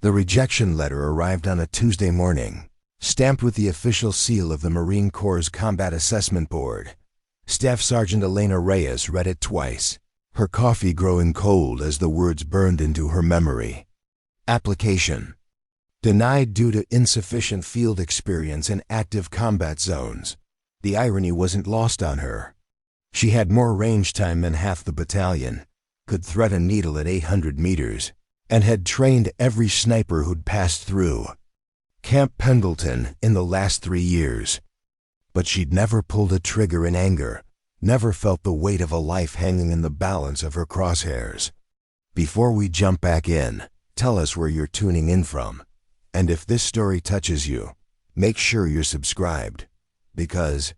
The rejection letter arrived on a Tuesday morning, stamped with the official seal of the Marine Corps' Combat Assessment Board. Staff Sergeant Elena Reyes read it twice, her coffee growing cold as the words burned into her memory. Application: denied due to insufficient field experience in active combat zones. The irony wasn't lost on her. She had more range time than half the battalion, could thread a needle at 800 meters, and had trained every sniper who'd passed through Camp Pendleton in the last 3 years. But she'd never pulled a trigger in anger, never felt the weight of a life hanging in the balance of her crosshairs. Before we jump back in, tell us where you're tuning in from. And if this story touches you, make sure you're subscribed, because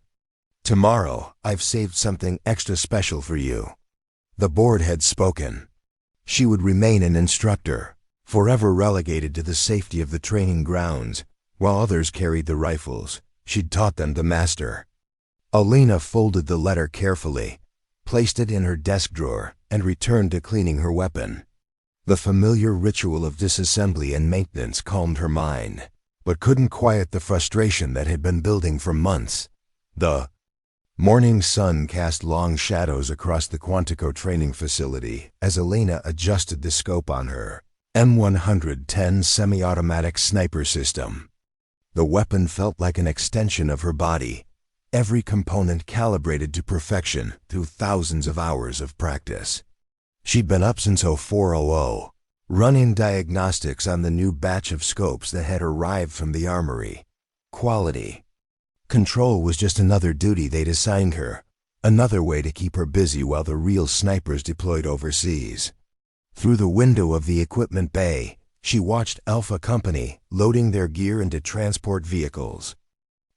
tomorrow I've saved something extra special for you. The board had spoken. She would remain an instructor, forever relegated to the safety of the training grounds, while others carried the rifles she'd taught them to master. Elena folded the letter carefully, placed it in her desk drawer, and returned to cleaning her weapon. The familiar ritual of disassembly and maintenance calmed her mind, but couldn't quiet the frustration that had been building for months. The morning sun cast long shadows across the Quantico training facility as Elena adjusted the scope on her M110 semi-automatic sniper system. The weapon felt like an extension of her body, every component calibrated to perfection through thousands of hours of practice. She'd been up since 0400, running diagnostics on the new batch of scopes that had arrived from the armory. Quality control was just another duty they'd assigned her, another way to keep her busy while the real snipers deployed overseas. Through the window of the equipment bay, she watched Alpha Company loading their gear into transport vehicles.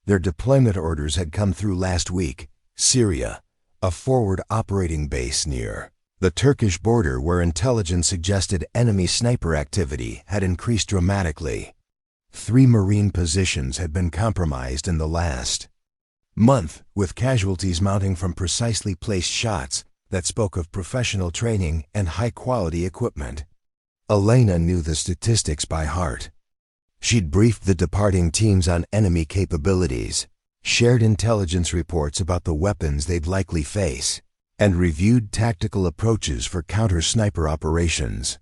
Their deployment orders had come through last week. Syria, a forward operating base near the Turkish border where intelligence suggested enemy sniper activity had increased dramatically. 3 Marine positions had been compromised in the last month, with casualties mounting from precisely placed shots that spoke of professional training and high-quality equipment. Elena knew the statistics by heart. She'd briefed the departing teams on enemy capabilities, shared intelligence reports about the weapons they'd likely face, and reviewed tactical approaches for counter-sniper operations.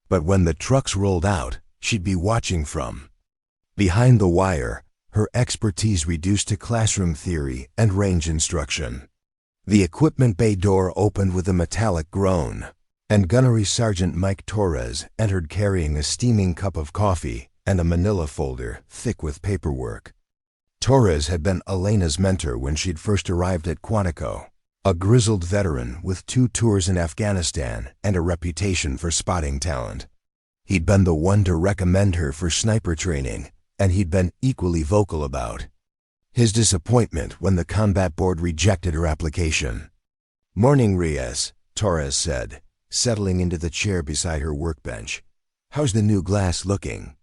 But when the trucks rolled out, she'd be watching from behind the wire, her expertise reduced to classroom theory and range instruction. The equipment bay door opened with a metallic groan, and Gunnery Sergeant Mike Torres entered carrying a steaming cup of coffee and a manila folder thick with paperwork. Torres had been Elena's mentor when she'd first arrived at Quantico, a grizzled veteran with 2 tours in Afghanistan and a reputation for spotting talent. He'd been the one to recommend her for sniper training, and he'd been equally vocal about his disappointment when the combat board rejected her application. "Morning, Reyes," Torres said, settling into the chair beside her workbench. "How's the new glass looking?"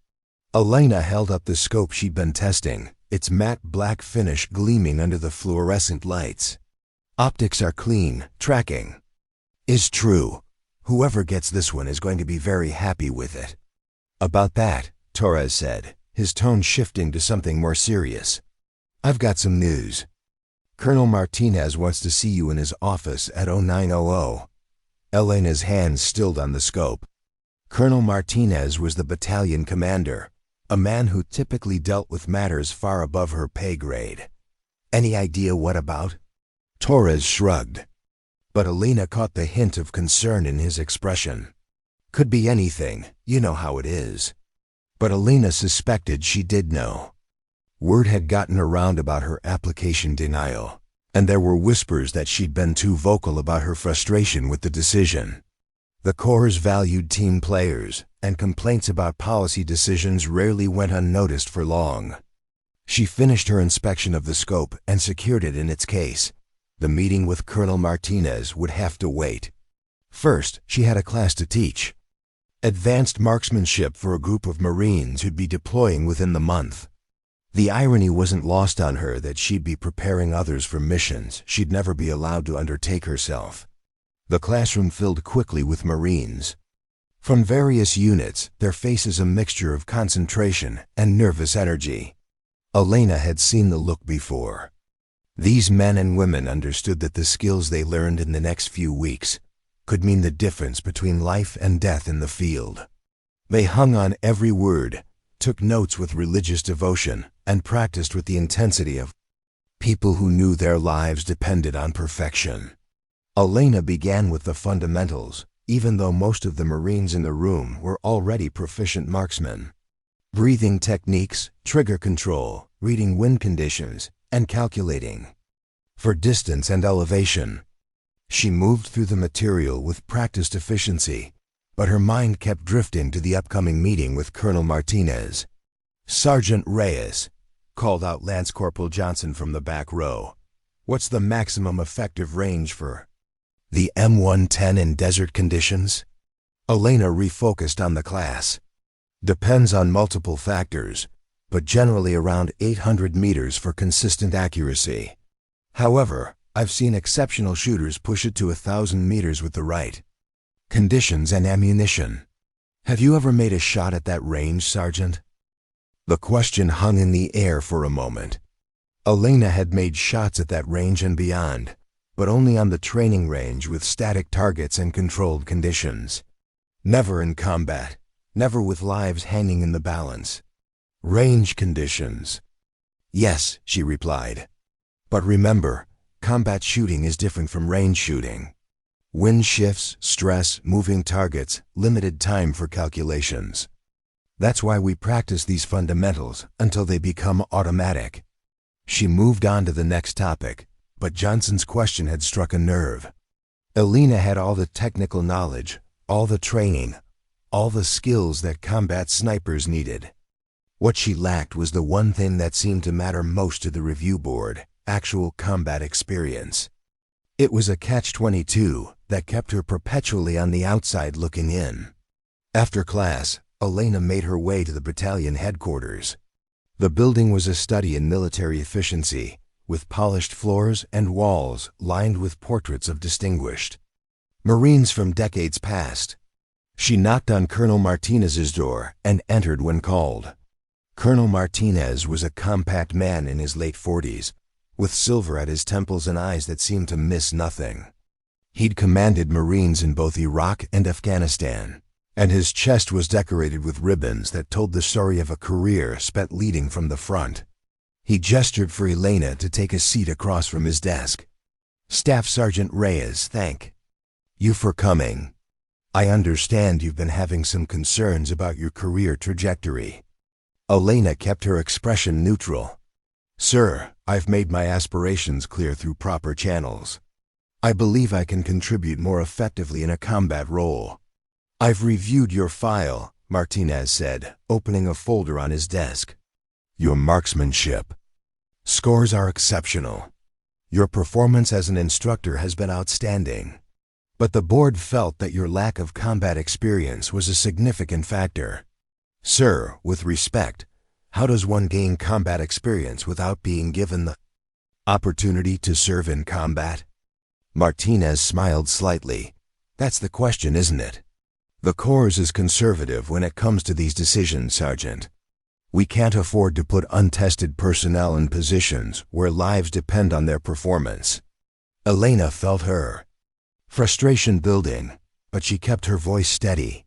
Elena held up the scope she'd been testing, its matte black finish gleaming under the fluorescent lights. "Optics are clean, tracking is true. Whoever gets this one is going to be very happy with it." "About that," Torres said, his tone shifting to something more serious, "I've got some news. Colonel Martinez wants to see you in his office at 0900. Elena's hands stilled on the scope. Colonel Martinez was the battalion commander, a man who typically dealt with matters far above her pay grade. "Any idea what about?" Torres shrugged, but Elena caught the hint of concern in his expression. "Could be anything, you know how it is." But Elena suspected she did know. Word had gotten around about her application denial, and there were whispers that she'd been too vocal about her frustration with the decision. The Corps valued team players, and complaints about policy decisions rarely went unnoticed for long. She finished her inspection of the scope and secured it in its case. The meeting with Colonel Martinez would have to wait. First, she had a class to teach. Advanced marksmanship for a group of Marines who'd be deploying within the month. The irony wasn't lost on her that she'd be preparing others for missions she'd never be allowed to undertake herself. The classroom filled quickly with Marines. From various units, their faces a mixture of concentration and nervous energy. Elena had seen the look before. These men and women understood that the skills they learned in the next few weeks could mean the difference between life and death in the field. They hung on every word, took notes with religious devotion, and practiced with the intensity of people who knew their lives depended on perfection. Elena began with the fundamentals, even though most of the Marines in the room were already proficient marksmen. Breathing techniques, trigger control, reading wind conditions, and calculating for distance and elevation. She moved through the material with practiced efficiency, but her mind kept drifting to the upcoming meeting with Colonel Martinez. "Sergeant Reyes," called out Lance Corporal Johnson from the back row. "What's the maximum effective range for the M110 in desert conditions?" Elena refocused on the class. "Depends on multiple factors, but generally around 800 meters for consistent accuracy. However, I've seen exceptional shooters push it to 1,000 meters with the right conditions and ammunition. Have you ever made a shot at that range, Sergeant?" The question hung in the air for a moment. Elena had made shots at that range and beyond, but only on the training range with static targets and controlled conditions. Never in combat, never with lives hanging in the balance. "Range conditions." "Yes," she replied. "But remember, combat shooting is different from range shooting. Wind shifts, stress, moving targets, limited time for calculations. That's why we practice these fundamentals until they become automatic." She moved on to the next topic, but Johnson's question had struck a nerve. Elena had all the technical knowledge, all the training, all the skills that combat snipers needed. What she lacked was the one thing that seemed to matter most to the review board: actual combat experience. It was a catch-22 that kept her perpetually on the outside looking in. After class, Elena made her way to the battalion headquarters. The building was a study in military efficiency, with polished floors and walls lined with portraits of distinguished Marines from decades past. She knocked on Colonel Martinez's door and entered when called. Colonel Martinez was a compact man in his late 40s, with silver at his temples and eyes that seemed to miss nothing. He'd commanded Marines in both Iraq and Afghanistan, and his chest was decorated with ribbons that told the story of a career spent leading from the front. He gestured for Elena to take a seat across from his desk. "Staff Sergeant Reyes, thank you for coming. I understand you've been having some concerns about your career trajectory." Elena kept her expression neutral. "Sir, I've made my aspirations clear through proper channels. I believe I can contribute more effectively in a combat role." "I've reviewed your file," Martinez said, opening a folder on his desk. "Your marksmanship scores are exceptional. Your performance as an instructor has been outstanding. But the board felt that your lack of combat experience was a significant factor. Sir, with respect, how does one gain combat experience without being given the opportunity to serve in combat?" Martinez smiled slightly. "That's the question, isn't it? The Corps is conservative when it comes to these decisions, Sergeant. We can't afford to put untested personnel in positions where lives depend on their performance." Elena felt her frustration building, but she kept her voice steady.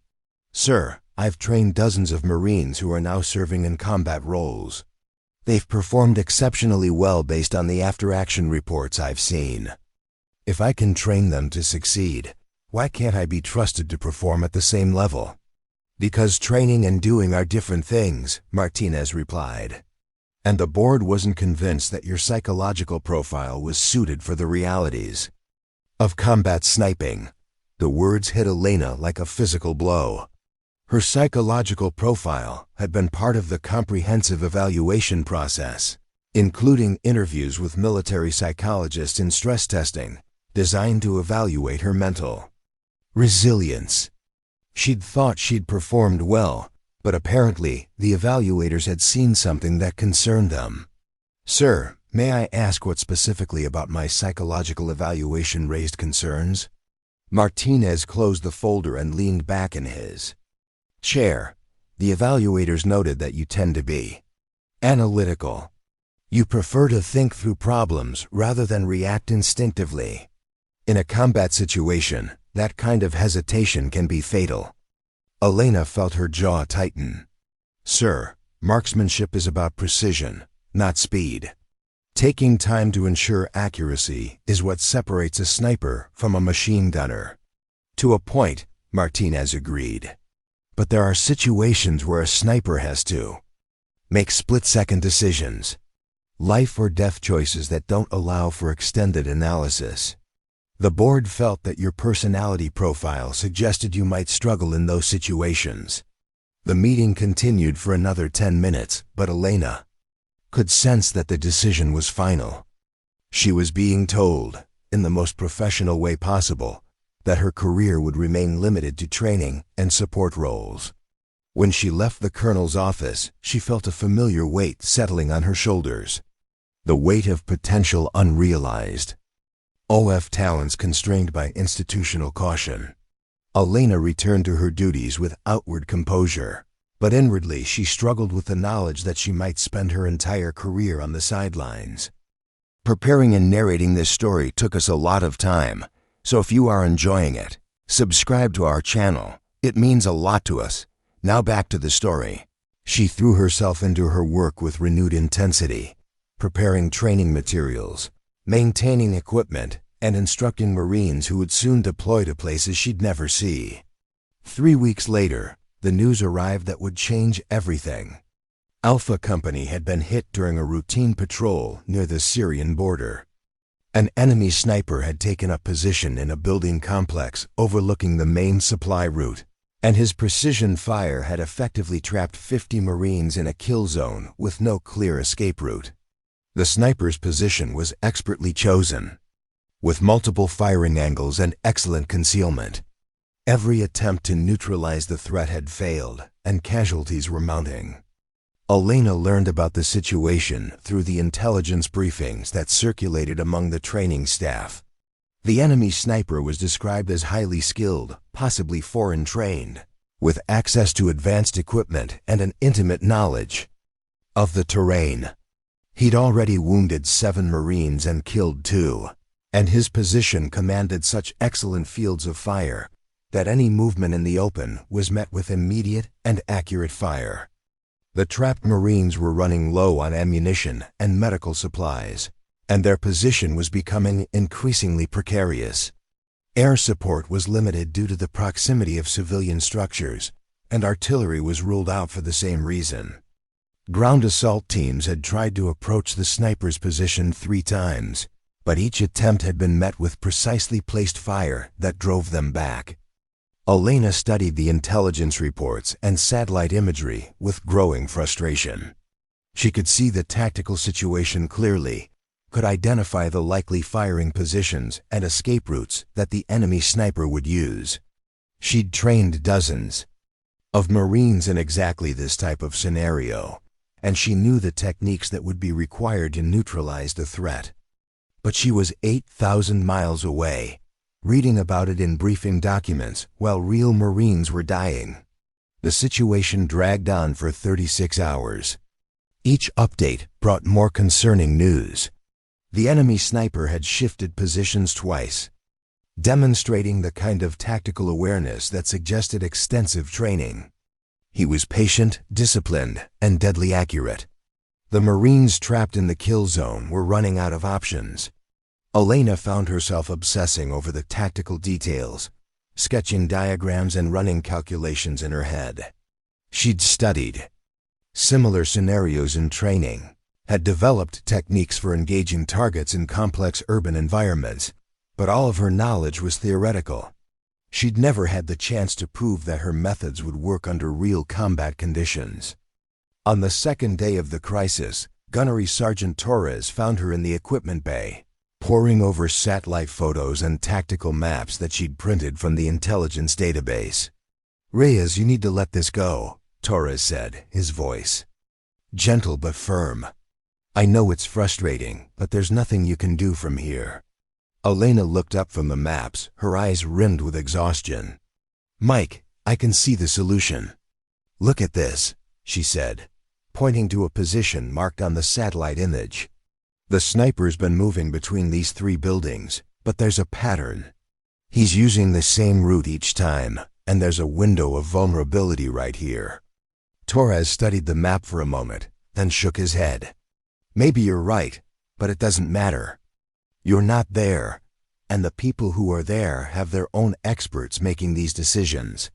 "Sir, I've trained dozens of Marines who are now serving in combat roles. They've performed exceptionally well based on the after-action reports I've seen. If I can train them to succeed, why can't I be trusted to perform at the same level?" "Because training and doing are different things," Martinez replied. "And the board wasn't convinced that your psychological profile was suited for the realities of combat sniping." The words hit Elena like a physical blow. Her psychological profile had been part of the comprehensive evaluation process, including interviews with military psychologists and stress testing, designed to evaluate her mental resilience. She'd thought she'd performed well, but apparently the evaluators had seen something that concerned them. "Sir, may I ask what specifically about my psychological evaluation raised concerns?" Martinez closed the folder and leaned back in his chair. The evaluators noted that you tend to be analytical. You prefer to think through problems rather than react instinctively. In a combat situation, that kind of hesitation can be fatal. Elena felt her jaw tighten. Sir, marksmanship is about precision, not speed. Taking time to ensure accuracy is what separates a sniper from a machine gunner. To a point, Martinez agreed. But there are situations where a sniper has to make split-second decisions, life or death choices that don't allow for extended analysis. The board felt that your personality profile suggested you might struggle in those situations. The meeting continued for another 10 minutes, but Elena could sense that the decision was final. She was being told, in the most professional way possible, that her career would remain limited to training and support roles. When she left the colonel's office, she felt a familiar weight settling on her shoulders. The weight of potential unrealized. OF talents constrained by institutional caution. Elena returned to her duties with outward composure, but inwardly she struggled with the knowledge that she might spend her entire career on the sidelines. Preparing and narrating this story took us a lot of time, so if you are enjoying it, subscribe to our channel. It means a lot to us. Now back to the story. She threw herself into her work with renewed intensity, preparing training materials, maintaining equipment, and instructing Marines who would soon deploy to places she'd never see. 3 weeks later, the news arrived that would change everything. Alpha Company had been hit during a routine patrol near the Syrian border. An enemy sniper had taken up position in a building complex overlooking the main supply route, and his precision fire had effectively trapped 50 Marines in a kill zone with no clear escape route. The sniper's position was expertly chosen, with multiple firing angles and excellent concealment. Every attempt to neutralize the threat had failed, and casualties were mounting. Elena learned about the situation through the intelligence briefings that circulated among the training staff. The enemy sniper was described as highly skilled, possibly foreign trained, with access to advanced equipment and an intimate knowledge of the terrain. He'd already wounded 7 Marines and killed 2, and his position commanded such excellent fields of fire that any movement in the open was met with immediate and accurate fire. The trapped Marines were running low on ammunition and medical supplies, and their position was becoming increasingly precarious. Air support was limited due to the proximity of civilian structures, and artillery was ruled out for the same reason. Ground assault teams had tried to approach the sniper's position 3 times, but each attempt had been met with precisely placed fire that drove them back. Elena studied the intelligence reports and satellite imagery with growing frustration. She could see the tactical situation clearly, could identify the likely firing positions and escape routes that the enemy sniper would use. She'd trained dozens of Marines in exactly this type of scenario, and she knew the techniques that would be required to neutralize the threat. But she was 8,000 miles away, reading about it in briefing documents while real Marines were dying. The situation dragged on for 36 hours. Each update brought more concerning news. The enemy sniper had shifted positions twice, demonstrating the kind of tactical awareness that suggested extensive training. He was patient, disciplined, and deadly accurate. The Marines trapped in the kill zone were running out of options. Elena found herself obsessing over the tactical details, sketching diagrams and running calculations in her head. She'd studied similar scenarios in training, had developed techniques for engaging targets in complex urban environments, but all of her knowledge was theoretical. She'd never had the chance to prove that her methods would work under real combat conditions. On the second day of the crisis, Gunnery Sergeant Torres found her in the equipment bay, poring over satellite photos and tactical maps that she'd printed from the intelligence database. "Reyes, you need to let this go," Torres said, his voice gentle but firm. "I know it's frustrating, but there's nothing you can do from here." Elena looked up from the maps, her eyes rimmed with exhaustion. "Mike, I can see the solution. Look at this," she said, pointing to a position marked on the satellite image. "The sniper's been moving between these 3 buildings, but there's a pattern. He's using the same route each time, and there's a window of vulnerability right here." Torres studied the map for a moment, then shook his head. "Maybe you're right, but it doesn't matter. You're not there, and the people who are there have their own experts making these decisions."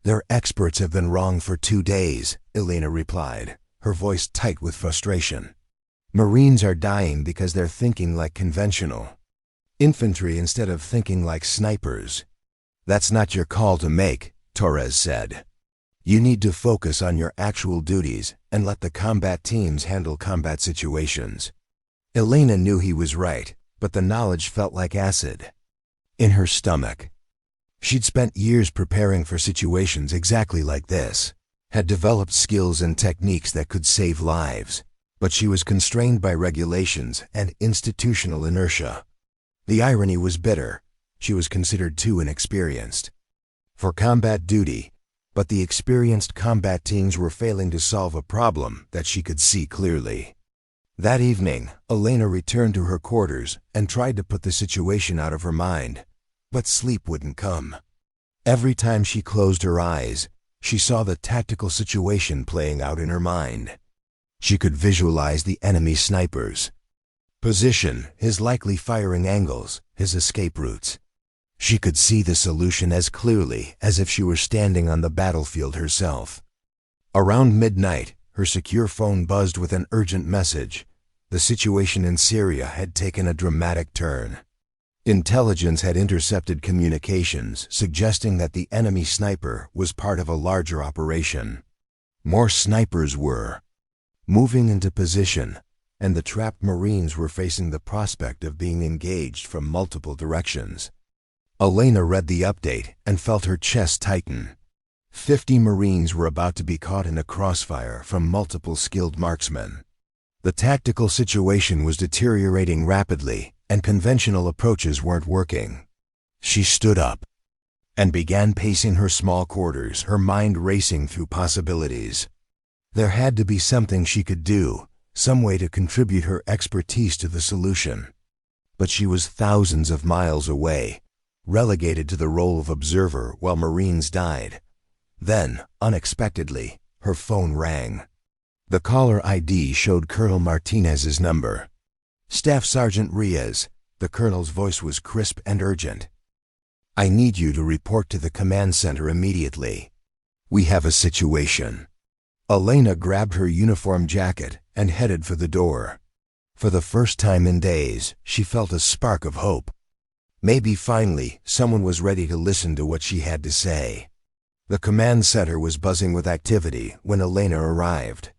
"Their experts have been wrong for 2 days," Elena replied, her voice tight with frustration. "Marines are dying because they're thinking like conventional infantry instead of thinking like snipers." "That's not your call to make," Torres said. "You need to focus on your actual duties and let the combat teams handle combat situations." Elena knew he was right, but the knowledge felt like acid in her stomach. She'd spent years preparing for situations exactly like this, had developed skills and techniques that could save lives, but she was constrained by regulations and institutional inertia. The irony was bitter. She was considered too inexperienced for combat duty, but the experienced combat teams were failing to solve a problem that she could see clearly. That evening, Elena returned to her quarters and tried to put the situation out of her mind, but sleep wouldn't come. Every time she closed her eyes, she saw the tactical situation playing out in her mind. She could visualize the enemy snipers' position, his likely firing angles, his escape routes. She could see the solution as clearly as if she were standing on the battlefield herself. Around midnight, her secure phone buzzed with an urgent message. The situation in Syria had taken a dramatic turn. Intelligence had intercepted communications, suggesting that the enemy sniper was part of a larger operation. More snipers were moving into position, and the trapped Marines were facing the prospect of being engaged from multiple directions. Elena read the update and felt her chest tighten. 50 Marines were about to be caught in a crossfire from multiple skilled marksmen. The tactical situation was deteriorating rapidly, and conventional approaches weren't working. She stood up and began pacing her small quarters, her mind racing through possibilities. There had to be something she could do, some way to contribute her expertise to the solution. But she was thousands of miles away, relegated to the role of observer while Marines died. Then, unexpectedly, her phone rang. The caller ID showed Colonel Martinez's number. "Staff Sergeant Reyes," the colonel's voice was crisp and urgent. "I need you to report to the command center immediately. We have a situation." Elena grabbed her uniform jacket and headed for the door. For the first time in days, she felt a spark of hope. Maybe finally someone was ready to listen to what she had to say. The command center was buzzing with activity when Elena arrived.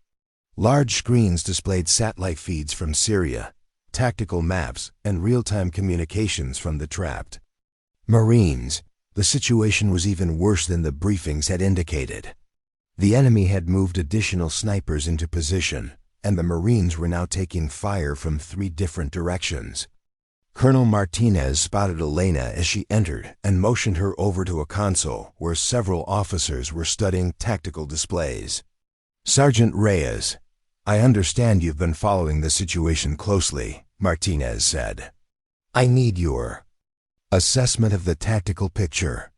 Large screens displayed satellite feeds from Syria, tactical maps, and real-time communications from the trapped Marines. The situation was even worse than the briefings had indicated. The enemy had moved additional snipers into position, and the Marines were now taking fire from 3 different directions. Colonel Martinez spotted Elena as she entered and motioned her over to a console where several officers were studying tactical displays. "Sergeant Reyes, I understand you've been following the situation closely," Martinez said. "I need your assessment of the tactical picture."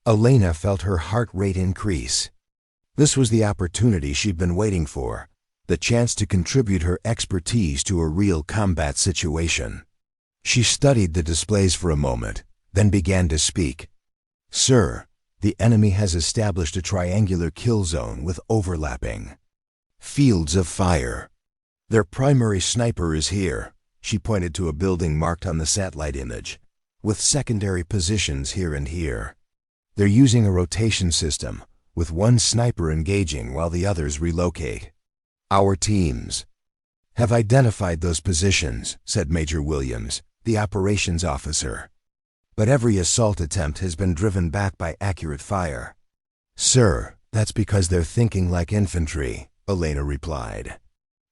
Elena felt her heart rate increase. This was the opportunity she'd been waiting for, the chance to contribute her expertise to a real combat situation. She studied the displays for a moment, then began to speak. "Sir, the enemy has established a triangular kill zone with overlapping fields of fire. Their primary sniper is here," she pointed to a building marked on the satellite image, "with secondary positions here and here. They're using a rotation system, with one sniper engaging while the others relocate. Our teams have identified those positions," said Major Williams, the operations officer. "But every assault attempt has been driven back by accurate fire." "Sir, that's because they're thinking like infantry," Elena replied.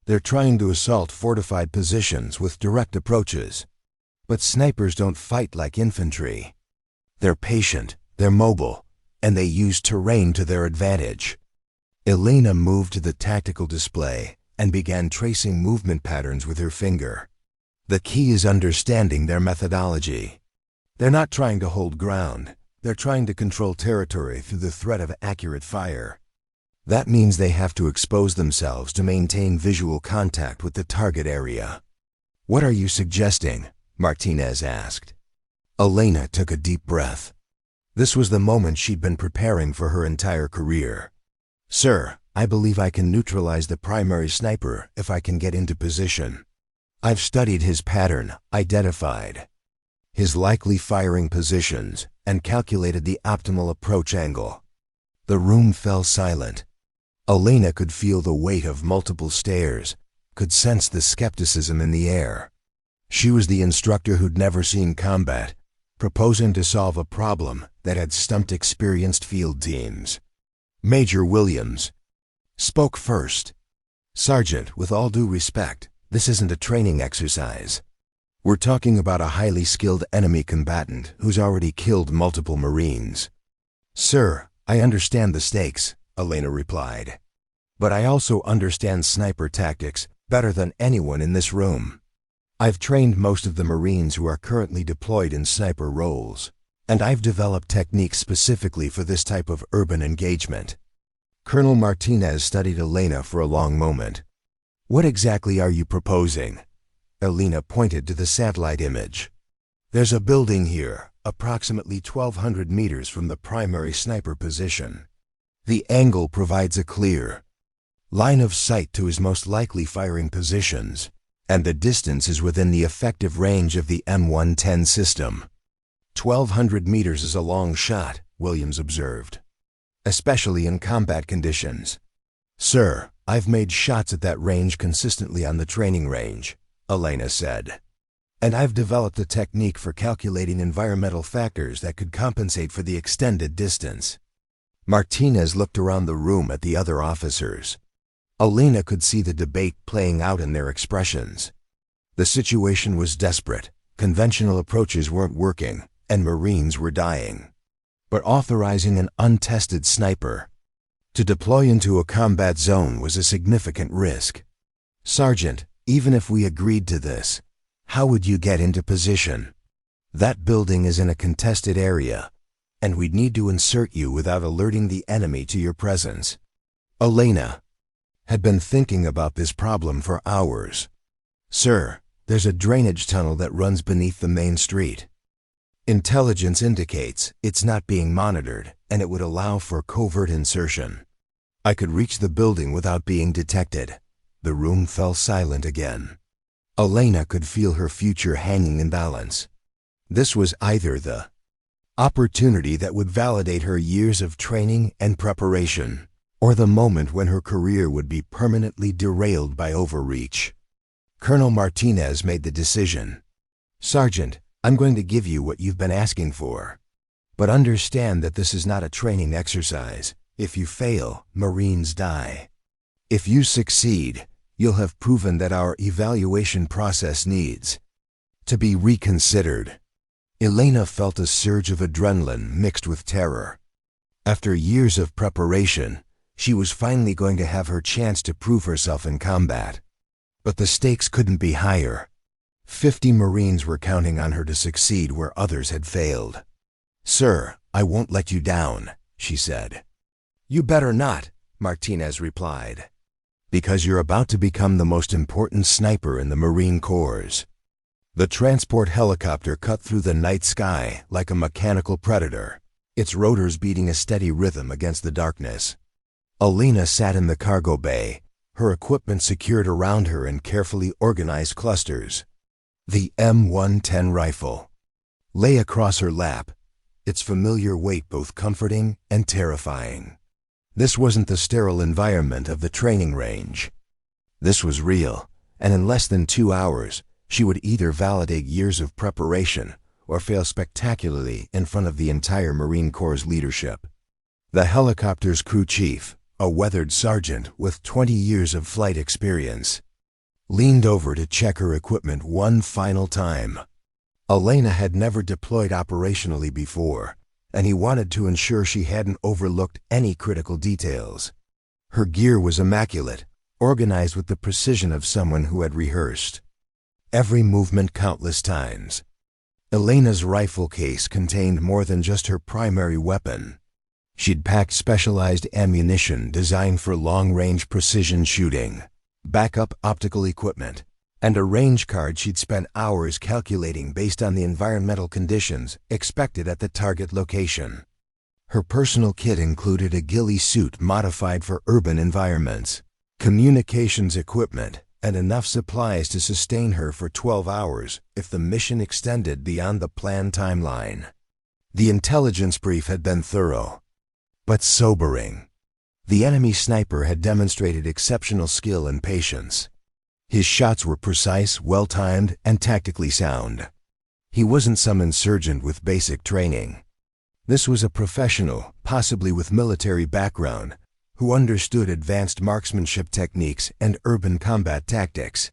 "They're trying to assault fortified positions with direct approaches. But snipers don't fight like infantry. They're patient, they're mobile, and they use terrain to their advantage. Elena moved to the tactical display and began tracing movement patterns with her finger. The key is understanding their methodology. They're not trying to hold ground. They're trying to control territory through the threat of accurate fire. That means they have to expose themselves to maintain visual contact with the target area. "What are you suggesting?" Martinez asked. Elena took a deep breath. This was the moment she'd been preparing for her entire career. "Sir, I believe I can neutralize the primary sniper if I can get into position. I've studied his pattern, identified his likely firing positions, and calculated the optimal approach angle." The room fell silent. Elena could feel the weight of multiple stares, could sense the skepticism in the air. She was the instructor who'd never seen combat, proposing to solve a problem that had stumped experienced field teams. Major Williams spoke first. "Sergeant, with all due respect, this isn't a training exercise. We're talking about a highly skilled enemy combatant who's already killed multiple Marines." "Sir, I understand the stakes," Elena replied. "But I also understand sniper tactics better than anyone in this room. I've trained most of the Marines who are currently deployed in sniper roles, and I've developed techniques specifically for this type of urban engagement." Colonel Martinez studied Elena for a long moment. "What exactly are you proposing?" Elena pointed to the satellite image. "There's a building here, approximately 1,200 meters from the primary sniper position. The angle provides a clear line of sight to his most likely firing positions, and the distance is within the effective range of the M110 system." 1,200 meters is a long shot, Williams observed, especially in combat conditions. "Sir, I've made shots at that range consistently on the training range," Elena said. "And I've developed a technique for calculating environmental factors that could compensate for the extended distance." Martinez looked around the room at the other officers. Elena could see the debate playing out in their expressions. The situation was desperate. Conventional approaches weren't working, and Marines were dying. But authorizing an untested sniper to deploy into a combat zone was a significant risk. "Sergeant, even if we agreed to this, how would you get into position? That building is in a contested area, and we'd need to insert you without alerting the enemy to your presence." Elena had been thinking about this problem for hours. "Sir, there's a drainage tunnel that runs beneath the main street. Intelligence indicates it's not being monitored, and it would allow for covert insertion. I could reach the building without being detected." The room fell silent again. Elena could feel her future hanging in balance. This was either the opportunity that would validate her years of training and preparation, or the moment when her career would be permanently derailed by overreach. Colonel Martinez made the decision. "Sergeant, I'm going to give you what you've been asking for. But understand that this is not a training exercise. If you fail, Marines die. If you succeed, you'll have proven that our evaluation process needs to be reconsidered." Elena felt a surge of adrenaline mixed with terror. After years of preparation, she was finally going to have her chance to prove herself in combat. But the stakes couldn't be higher. 50 Marines were counting on her to succeed where others had failed. "Sir, I won't let you down," she said. "You better not," Martinez replied. "Because you're about to become the most important sniper in the Marine Corps." The transport helicopter cut through the night sky like a mechanical predator, its rotors beating a steady rhythm against the darkness. Elena sat in the cargo bay, her equipment secured around her in carefully organized clusters. The M110 rifle lay across her lap, its familiar weight both comforting and terrifying. This wasn't the sterile environment of the training range. This was real, and in less than 2 hours, she would either validate years of preparation or fail spectacularly in front of the entire Marine Corps leadership. The helicopter's crew chief, a weathered sergeant with 20 years of flight experience, leaned over to check her equipment one final time. Elena had never deployed operationally before, and he wanted to ensure she hadn't overlooked any critical details. Her gear was immaculate, organized with the precision of someone who had rehearsed every movement countless times. Elena's rifle case contained more than just her primary weapon. She'd packed specialized ammunition designed for long-range precision shooting, backup optical equipment, and a range card she'd spent hours calculating based on the environmental conditions expected at the target location. Her personal kit included a ghillie suit modified for urban environments, communications equipment, and enough supplies to sustain her for 12 hours if the mission extended beyond the planned timeline. The intelligence brief had been thorough, but sobering. The enemy sniper had demonstrated exceptional skill and patience. His shots were precise, well-timed, and tactically sound. He wasn't some insurgent with basic training. This was a professional, possibly with military background, who understood advanced marksmanship techniques and urban combat tactics.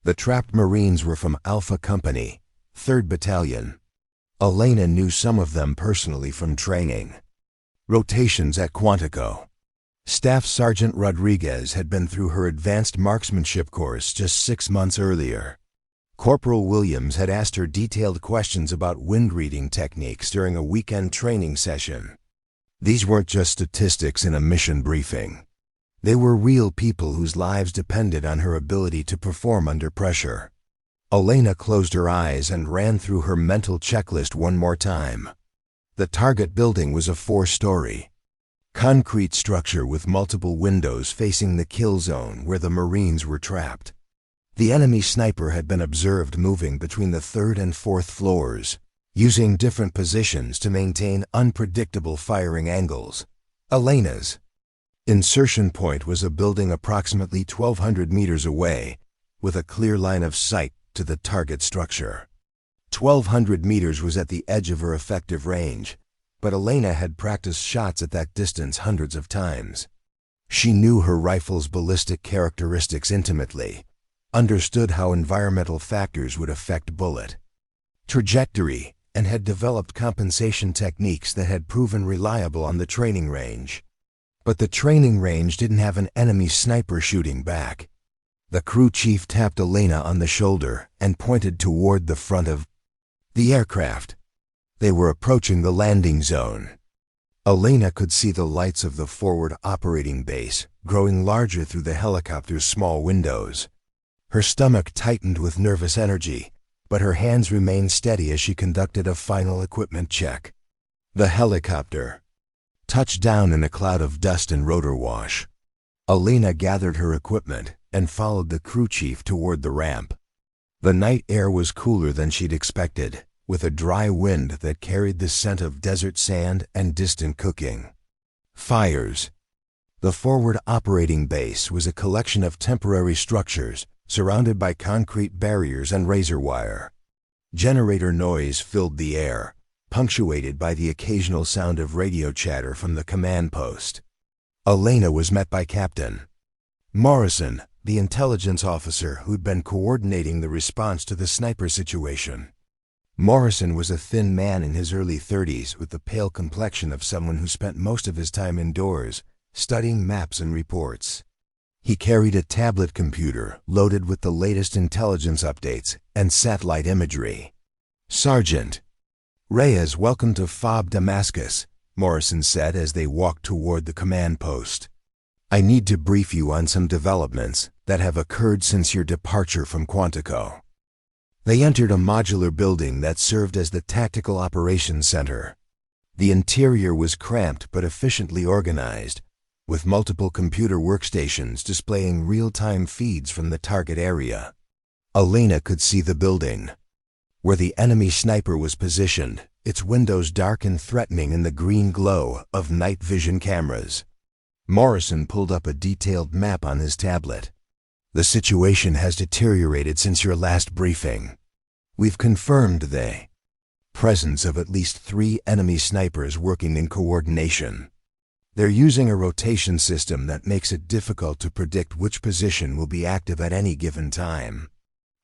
The trapped Marines were from Alpha Company, 3rd Battalion. Elena knew some of them personally from training. Rotations at Quantico. Staff Sergeant Rodriguez had been through her advanced marksmanship course just 6 months earlier. Corporal Williams had asked her detailed questions about wind reading techniques during a weekend training session. These weren't just statistics in a mission briefing. They were real people whose lives depended on her ability to perform under pressure. Elena closed her eyes and ran through her mental checklist one more time. The target building was a 4-story concrete structure with multiple windows facing the kill zone where the Marines were trapped. The enemy sniper had been observed moving between the 3rd and 4th floors, using different positions to maintain unpredictable firing angles. Elena's insertion point was a building approximately 1,200 meters away, with a clear line of sight to the target structure. 1,200 meters was at the edge of her effective range, but Elena had practiced shots at that distance hundreds of times. She knew her rifle's ballistic characteristics intimately, understood how environmental factors would affect bullet trajectory, and had developed compensation techniques that had proven reliable on the training range. But the training range didn't have an enemy sniper shooting back. The crew chief tapped Elena on the shoulder and pointed toward the front of the aircraft. They were approaching the landing zone. Elena could see the lights of the forward operating base growing larger through the helicopter's small windows. Her stomach tightened with nervous energy, but her hands remained steady as she conducted a final equipment check. The helicopter touched down in a cloud of dust and rotor wash. Elena gathered her equipment and followed the crew chief toward the ramp. The night air was cooler than she'd expected, with a dry wind that carried the scent of desert sand and distant cooking fires. The forward operating base was a collection of temporary structures surrounded by concrete barriers and razor wire. Generator noise filled the air, punctuated by the occasional sound of radio chatter from the command post. Elena was met by Captain Morrison, the intelligence officer who'd been coordinating the response to the sniper situation. Morrison was a thin man in his early 30s with the pale complexion of someone who spent most of his time indoors, studying maps and reports. He carried a tablet computer loaded with the latest intelligence updates and satellite imagery. "Sergeant Reyes, welcome to FOB Damascus," Morrison said as they walked toward the command post. "I need to brief you on some developments that have occurred since your departure from Quantico." They entered a modular building that served as the Tactical Operations Center. The interior was cramped but efficiently organized, with multiple computer workstations displaying real-time feeds from the target area. Elena could see the building, where the enemy sniper was positioned, its windows dark and threatening in the green glow of night vision cameras. Morrison pulled up a detailed map on his tablet. "The situation has deteriorated since your last briefing. We've confirmed the presence of at least 3 enemy snipers working in coordination. They're using a rotation system that makes it difficult to predict which position will be active at any given time."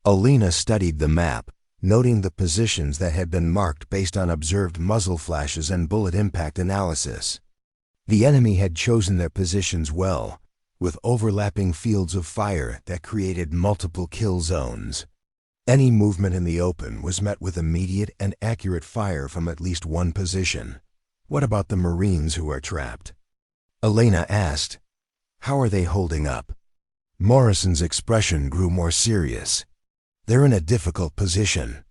Elena studied the map, noting the positions that had been marked based on observed muzzle flashes and bullet impact analysis. The enemy had chosen their positions well, with overlapping fields of fire that created multiple kill zones. Any movement in the open was met with immediate and accurate fire from at least one position. "What about the Marines who are trapped?" Elena asked. "How are they holding up?" Morrison's expression grew more serious. "They're in a difficult position.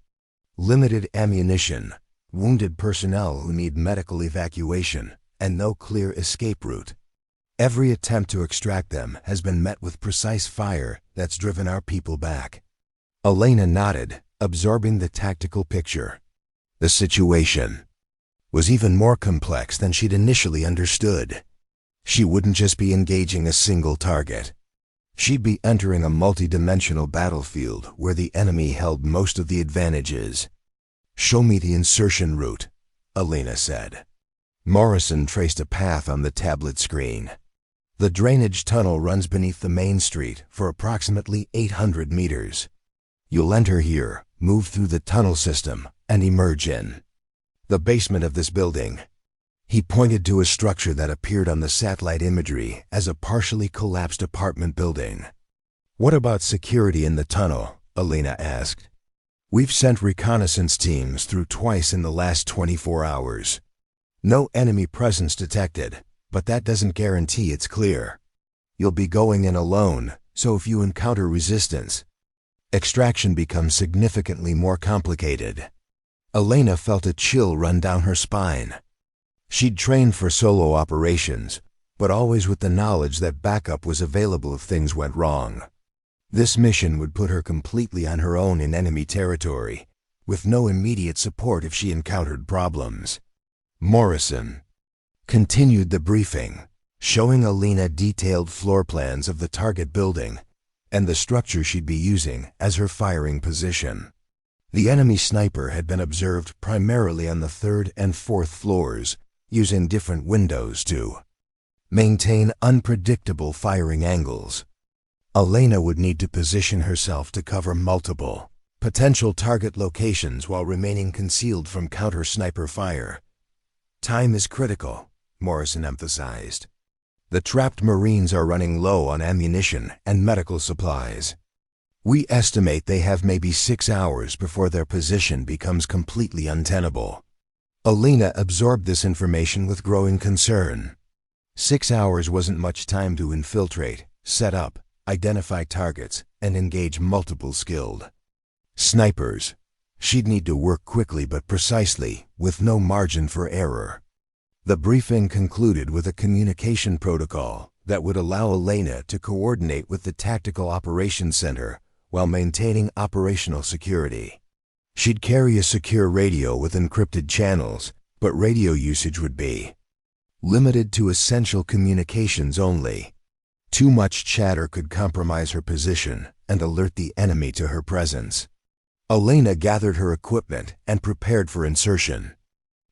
Limited ammunition, wounded personnel who need medical evacuation, and no clear escape route. Every attempt to extract them has been met with precise fire that's driven our people back." Elena nodded, absorbing the tactical picture. The situation was even more complex than she'd initially understood. She wouldn't just be engaging a single target. She'd be entering a multi-dimensional battlefield where the enemy held most of the advantages. "Show me the insertion route," Elena said. Morrison traced a path on the tablet screen. The drainage tunnel runs beneath the main street for approximately 800 meters. You'll enter here, move through the tunnel system, and emerge in the basement of this building. He pointed to a structure that appeared on the satellite imagery as a partially collapsed apartment building. "What about security in the tunnel?" Elena asked. "We've sent reconnaissance teams through twice in the last 24 hours. No enemy presence detected, but that doesn't guarantee it's clear. You'll be going in alone, so if you encounter resistance, extraction becomes significantly more complicated." Elena felt a chill run down her spine. She'd trained for solo operations, but always with the knowledge that backup was available if things went wrong. This mission would put her completely on her own in enemy territory, with no immediate support if she encountered problems. Morrison continued the briefing, showing Elena detailed floor plans of the target building and the structure she'd be using as her firing position. The enemy sniper had been observed primarily on the 3rd and 4th floors, using different windows to maintain unpredictable firing angles. Elena would need to position herself to cover multiple potential target locations while remaining concealed from counter-sniper fire. "Time is critical," Morrison emphasized. "The trapped Marines are running low on ammunition and medical supplies. We estimate they have maybe 6 hours before their position becomes completely untenable." Elena absorbed this information with growing concern. 6 hours wasn't much time to infiltrate, set up, identify targets, and engage multiple skilled snipers. She'd need to work quickly but precisely, with no margin for error. The briefing concluded with a communication protocol that would allow Elena to coordinate with the Tactical Operations Center while maintaining operational security. She'd carry a secure radio with encrypted channels, but radio usage would be limited to essential communications only. Too much chatter could compromise her position and alert the enemy to her presence. Elena gathered her equipment and prepared for insertion.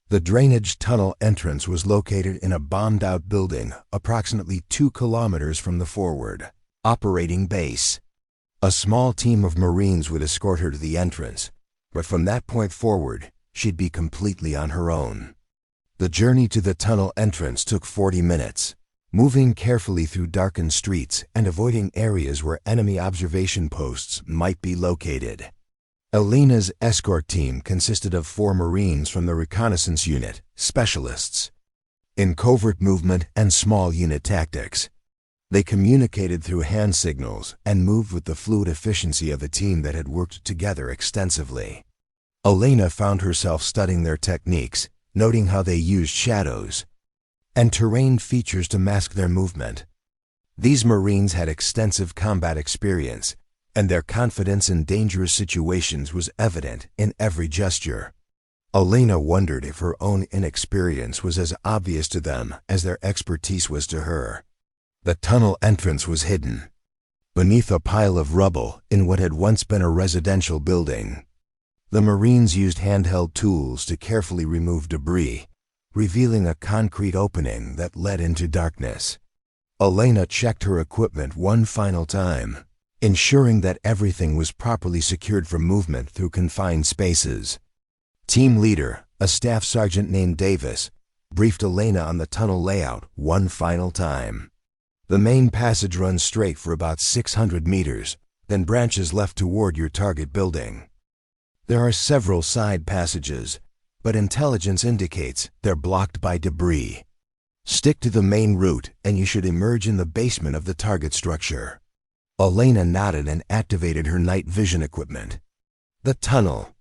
The drainage tunnel entrance was located in a bombed-out building approximately 2 kilometers from the forward operating base. A small team of Marines would escort her to the entrance, but from that point forward, she'd be completely on her own. The journey to the tunnel entrance took 40 minutes, moving carefully through darkened streets and avoiding areas where enemy observation posts might be located. Elena's escort team consisted of 4 Marines from the reconnaissance unit, specialists in covert movement and small unit tactics. They communicated through hand signals and moved with the fluid efficiency of a team that had worked together extensively. Elena found herself studying their techniques, noting how they used shadows and terrain features to mask their movement. These Marines had extensive combat experience, and their confidence in dangerous situations was evident in every gesture. Elena wondered if her own inexperience was as obvious to them as their expertise was to her. The tunnel entrance was hidden beneath a pile of rubble in what had once been a residential building. The Marines used handheld tools to carefully remove debris, revealing a concrete opening that led into darkness. Elena checked her equipment one final time, ensuring that everything was properly secured for movement through confined spaces. Team leader, a staff sergeant named Davis, briefed Elena on the tunnel layout one final time. The main passage runs straight for about 600 meters, then branches left toward your target building. There are several side passages, but intelligence indicates they're blocked by debris. Stick to the main route and you should emerge in the basement of the target structure. Elena nodded and activated her night vision equipment. The tunnel.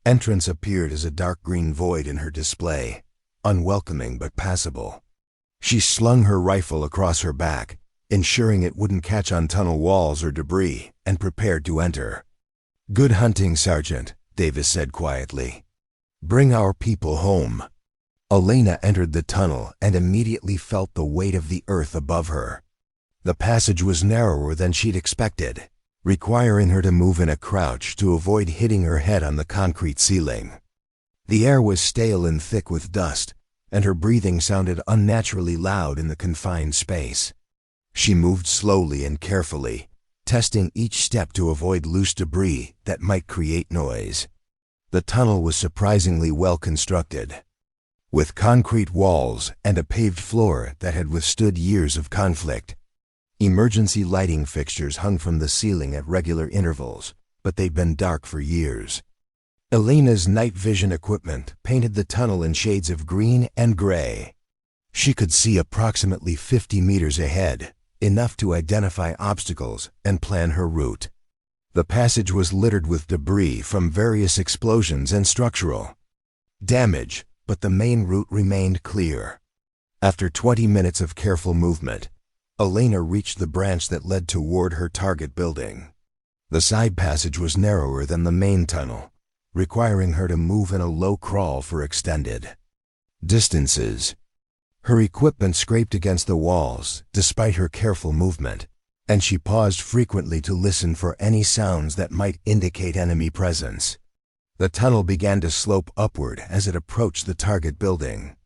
Entrance appeared as a dark green void in her display, unwelcoming but passable. She slung her rifle across her back, ensuring it wouldn't catch on tunnel walls or debris, and prepared to enter. "Good hunting, Sergeant," Davis said quietly. "Bring our people home." Elena entered the tunnel and immediately felt the weight of the earth above her. The passage was narrower than she'd expected, requiring her to move in a crouch to avoid hitting her head on the concrete ceiling. The air was stale and thick with dust, and her breathing sounded unnaturally loud in the confined space. She moved slowly and carefully, testing each step to avoid loose debris that might create noise. The tunnel was surprisingly well constructed, with concrete walls and a paved floor that had withstood years of conflict. Emergency lighting fixtures hung from the ceiling at regular intervals, but they'd been dark for years. Elena's night vision equipment painted the tunnel in shades of green and gray. She could see approximately 50 meters ahead, enough to identify obstacles and plan her route. The passage was littered with debris from various explosions and structural damage, but the main route remained clear. After 20 minutes of careful movement, Elena reached the branch that led toward her target building. The side passage was narrower than the main tunnel, requiring her to move in a low crawl for extended distances. Her equipment scraped against the walls despite her careful movement, and she paused frequently to listen for any sounds that might indicate enemy presence. The tunnel began to slope upward as it approached the target building.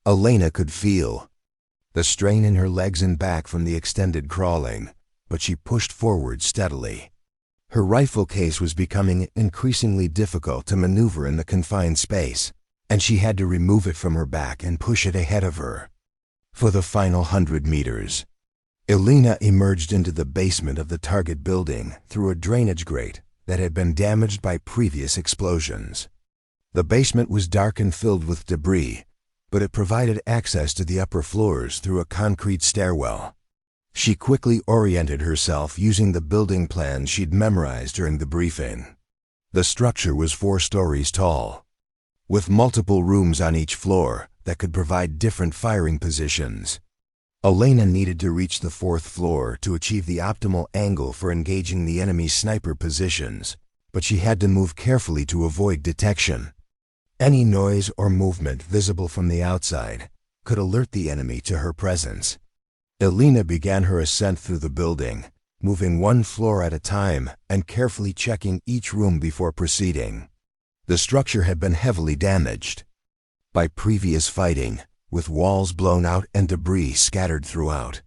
Elena could feel the strain in her legs and back from the extended crawling, but she pushed forward steadily. Her rifle case was becoming increasingly difficult to maneuver in the confined space, and she had to remove it from her back and push it ahead of her. For the final 100 meters, Elena emerged into the basement of the target building through a drainage grate that had been damaged by previous explosions. The basement was dark and filled with debris, but it provided access to the upper floors through a concrete stairwell. She quickly oriented herself using the building plans she'd memorized during the briefing. The structure was 4 stories tall, with multiple rooms on each floor that could provide different firing positions. Elena needed to reach the 4th floor to achieve the optimal angle for engaging the enemy's sniper positions, but she had to move carefully to avoid detection. Any noise or movement visible from the outside could alert the enemy to her presence. Elena began her ascent through the building, moving 1 floor at a time and carefully checking each room before proceeding. The structure had been heavily damaged by previous fighting, with walls blown out and debris scattered throughout.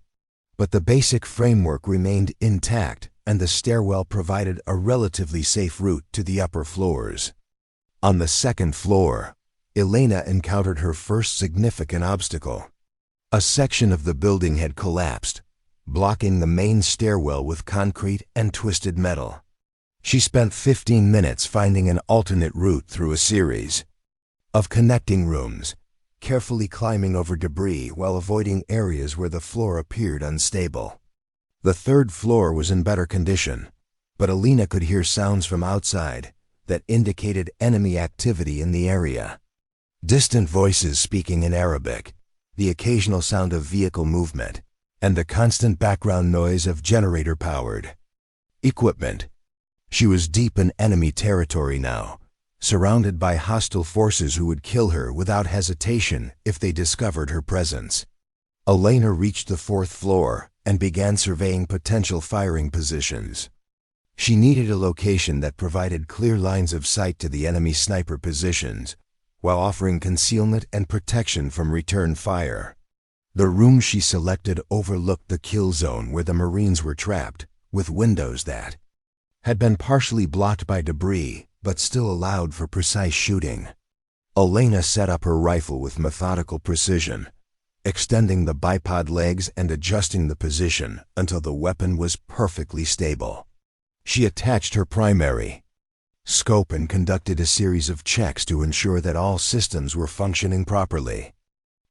But the basic framework remained intact, and the stairwell provided a relatively safe route to the upper floors. On the 2nd floor, Elena encountered her first significant obstacle. A section of the building had collapsed, blocking the main stairwell with concrete and twisted metal. She spent 15 minutes finding an alternate route through a series of connecting rooms, carefully climbing over debris while avoiding areas where the floor appeared unstable. The 3rd floor was in better condition, but Elena could hear sounds from outside that indicated enemy activity in the area. Distant voices speaking in Arabic, the occasional sound of vehicle movement, and the constant background noise of generator-powered equipment. She was deep in enemy territory now, surrounded by hostile forces who would kill her without hesitation if they discovered her presence. Elena reached the 4th floor and began surveying potential firing positions. She needed a location that provided clear lines of sight to the enemy sniper positions, while offering concealment and protection from return fire. The room she selected overlooked the kill zone where the Marines were trapped, with windows that had been partially blocked by debris, but still allowed for precise shooting. Elena set up her rifle with methodical precision, extending the bipod legs and adjusting the position until the weapon was perfectly stable. She attached her primary scope and conducted a series of checks to ensure that all systems were functioning properly.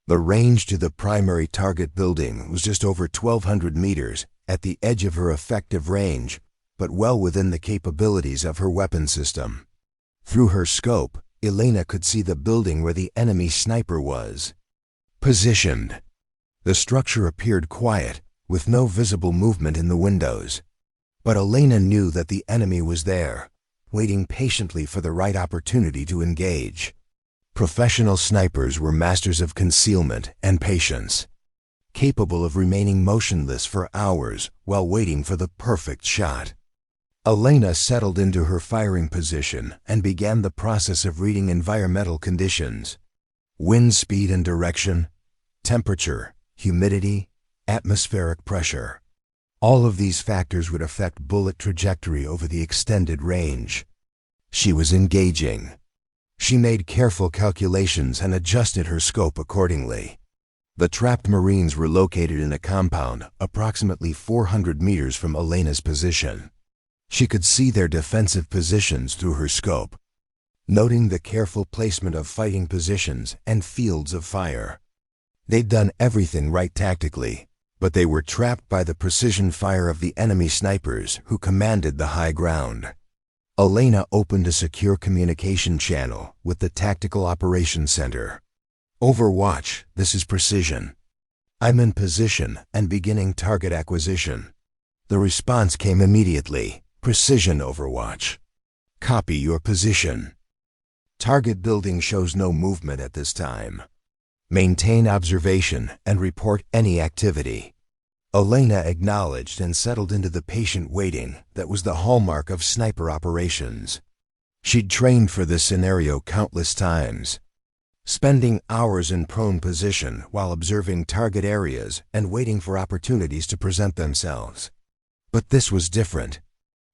The range to the primary target building was just over 1,200 meters, at the edge of her effective range, but well within the capabilities of her weapon system. Through her scope, Elena could see the building where the enemy sniper was positioned. The structure appeared quiet, with no visible movement in the windows. But Elena knew that the enemy was there, waiting patiently for the right opportunity to engage. Professional snipers were masters of concealment and patience, capable of remaining motionless for hours while waiting for the perfect shot. Elena settled into her firing position and began the process of reading environmental conditions: wind speed and direction, temperature, humidity, atmospheric pressure. All of these factors would affect bullet trajectory over the extended range. She was engaging. She made careful calculations and adjusted her scope accordingly. The trapped Marines were located in a compound approximately 400 meters from Elena's position. She could see their defensive positions through her scope, noting the careful placement of fighting positions and fields of fire. They'd done everything right tactically, but they were trapped by the precision fire of the enemy snipers who commanded the high ground. Elena opened a secure communication channel with the Tactical Operations Center. Overwatch, this is Precision. I'm in position and beginning target acquisition. The response came immediately. Precision, Overwatch. Copy your position. Target building shows no movement at this time. Maintain observation and report any activity. Elena acknowledged and settled into the patient waiting that was the hallmark of sniper operations. She'd trained for this scenario countless times, spending hours in prone position while observing target areas and waiting for opportunities to present themselves. But this was different.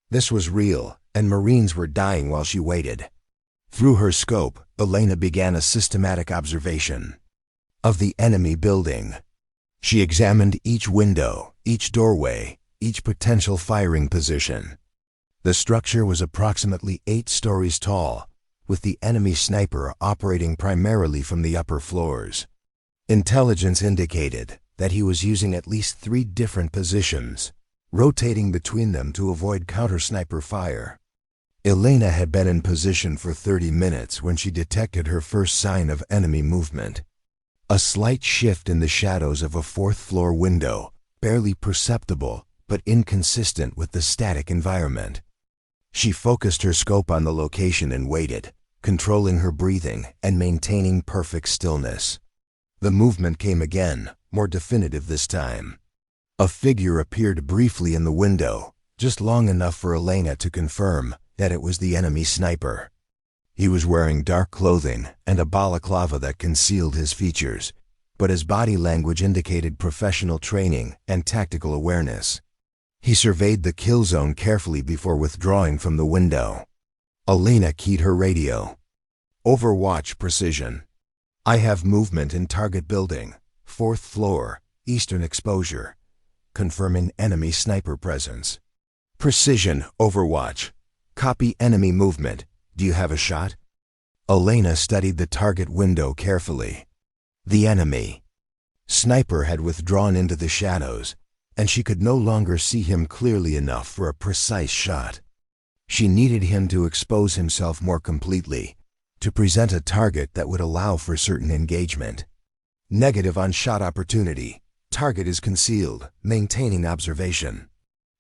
This was real, and Marines were dying while she waited. Through her scope, Elena began a systematic observation of the enemy building. She examined each window, each doorway, each potential firing position. The structure was approximately 8 stories tall, with the enemy sniper operating primarily from the upper floors. Intelligence indicated that he was using at least 3 different positions, rotating between them to avoid counter-sniper fire. Elena had been in position for 30 minutes when she detected her first sign of enemy movement. A slight shift in the shadows of a 4th-floor window, barely perceptible but inconsistent with the static environment. She focused her scope on the location and waited, controlling her breathing and maintaining perfect stillness. The movement came again, more definitive this time. A figure appeared briefly in the window, just long enough for Elena to confirm that it was the enemy sniper. He was wearing dark clothing and a balaclava that concealed his features, but his body language indicated professional training and tactical awareness. He surveyed the kill zone carefully before withdrawing from the window. Elena keyed her radio. Overwatch, Precision. I have movement in target building, 4th floor, eastern exposure, confirming enemy sniper presence. Precision, Overwatch. Copy enemy movement. Do you have a shot? Elena studied the target window carefully. The enemy sniper had withdrawn into the shadows, and she could no longer see him clearly enough for a precise shot. She needed him to expose himself more completely, to present a target that would allow for certain engagement. Negative on shot opportunity. Target is concealed, maintaining observation.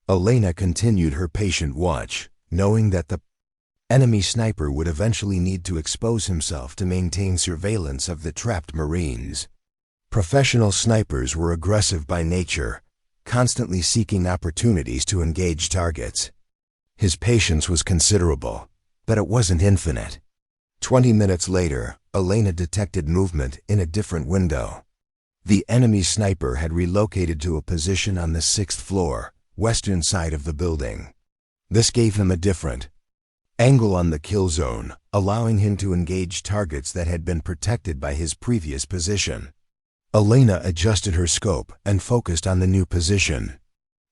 Elena continued her patient watch, knowing that the enemy sniper would eventually need to expose himself to maintain surveillance of the trapped Marines. Professional snipers were aggressive by nature, constantly seeking opportunities to engage targets. His patience was considerable, but it wasn't infinite. 20 minutes later, Elena detected movement in a different window. The enemy sniper had relocated to a position on the 6th floor, western side of the building. This gave him a different angle on the kill zone, allowing him to engage targets that had been protected by his previous position. Elena adjusted her scope and focused on the new position.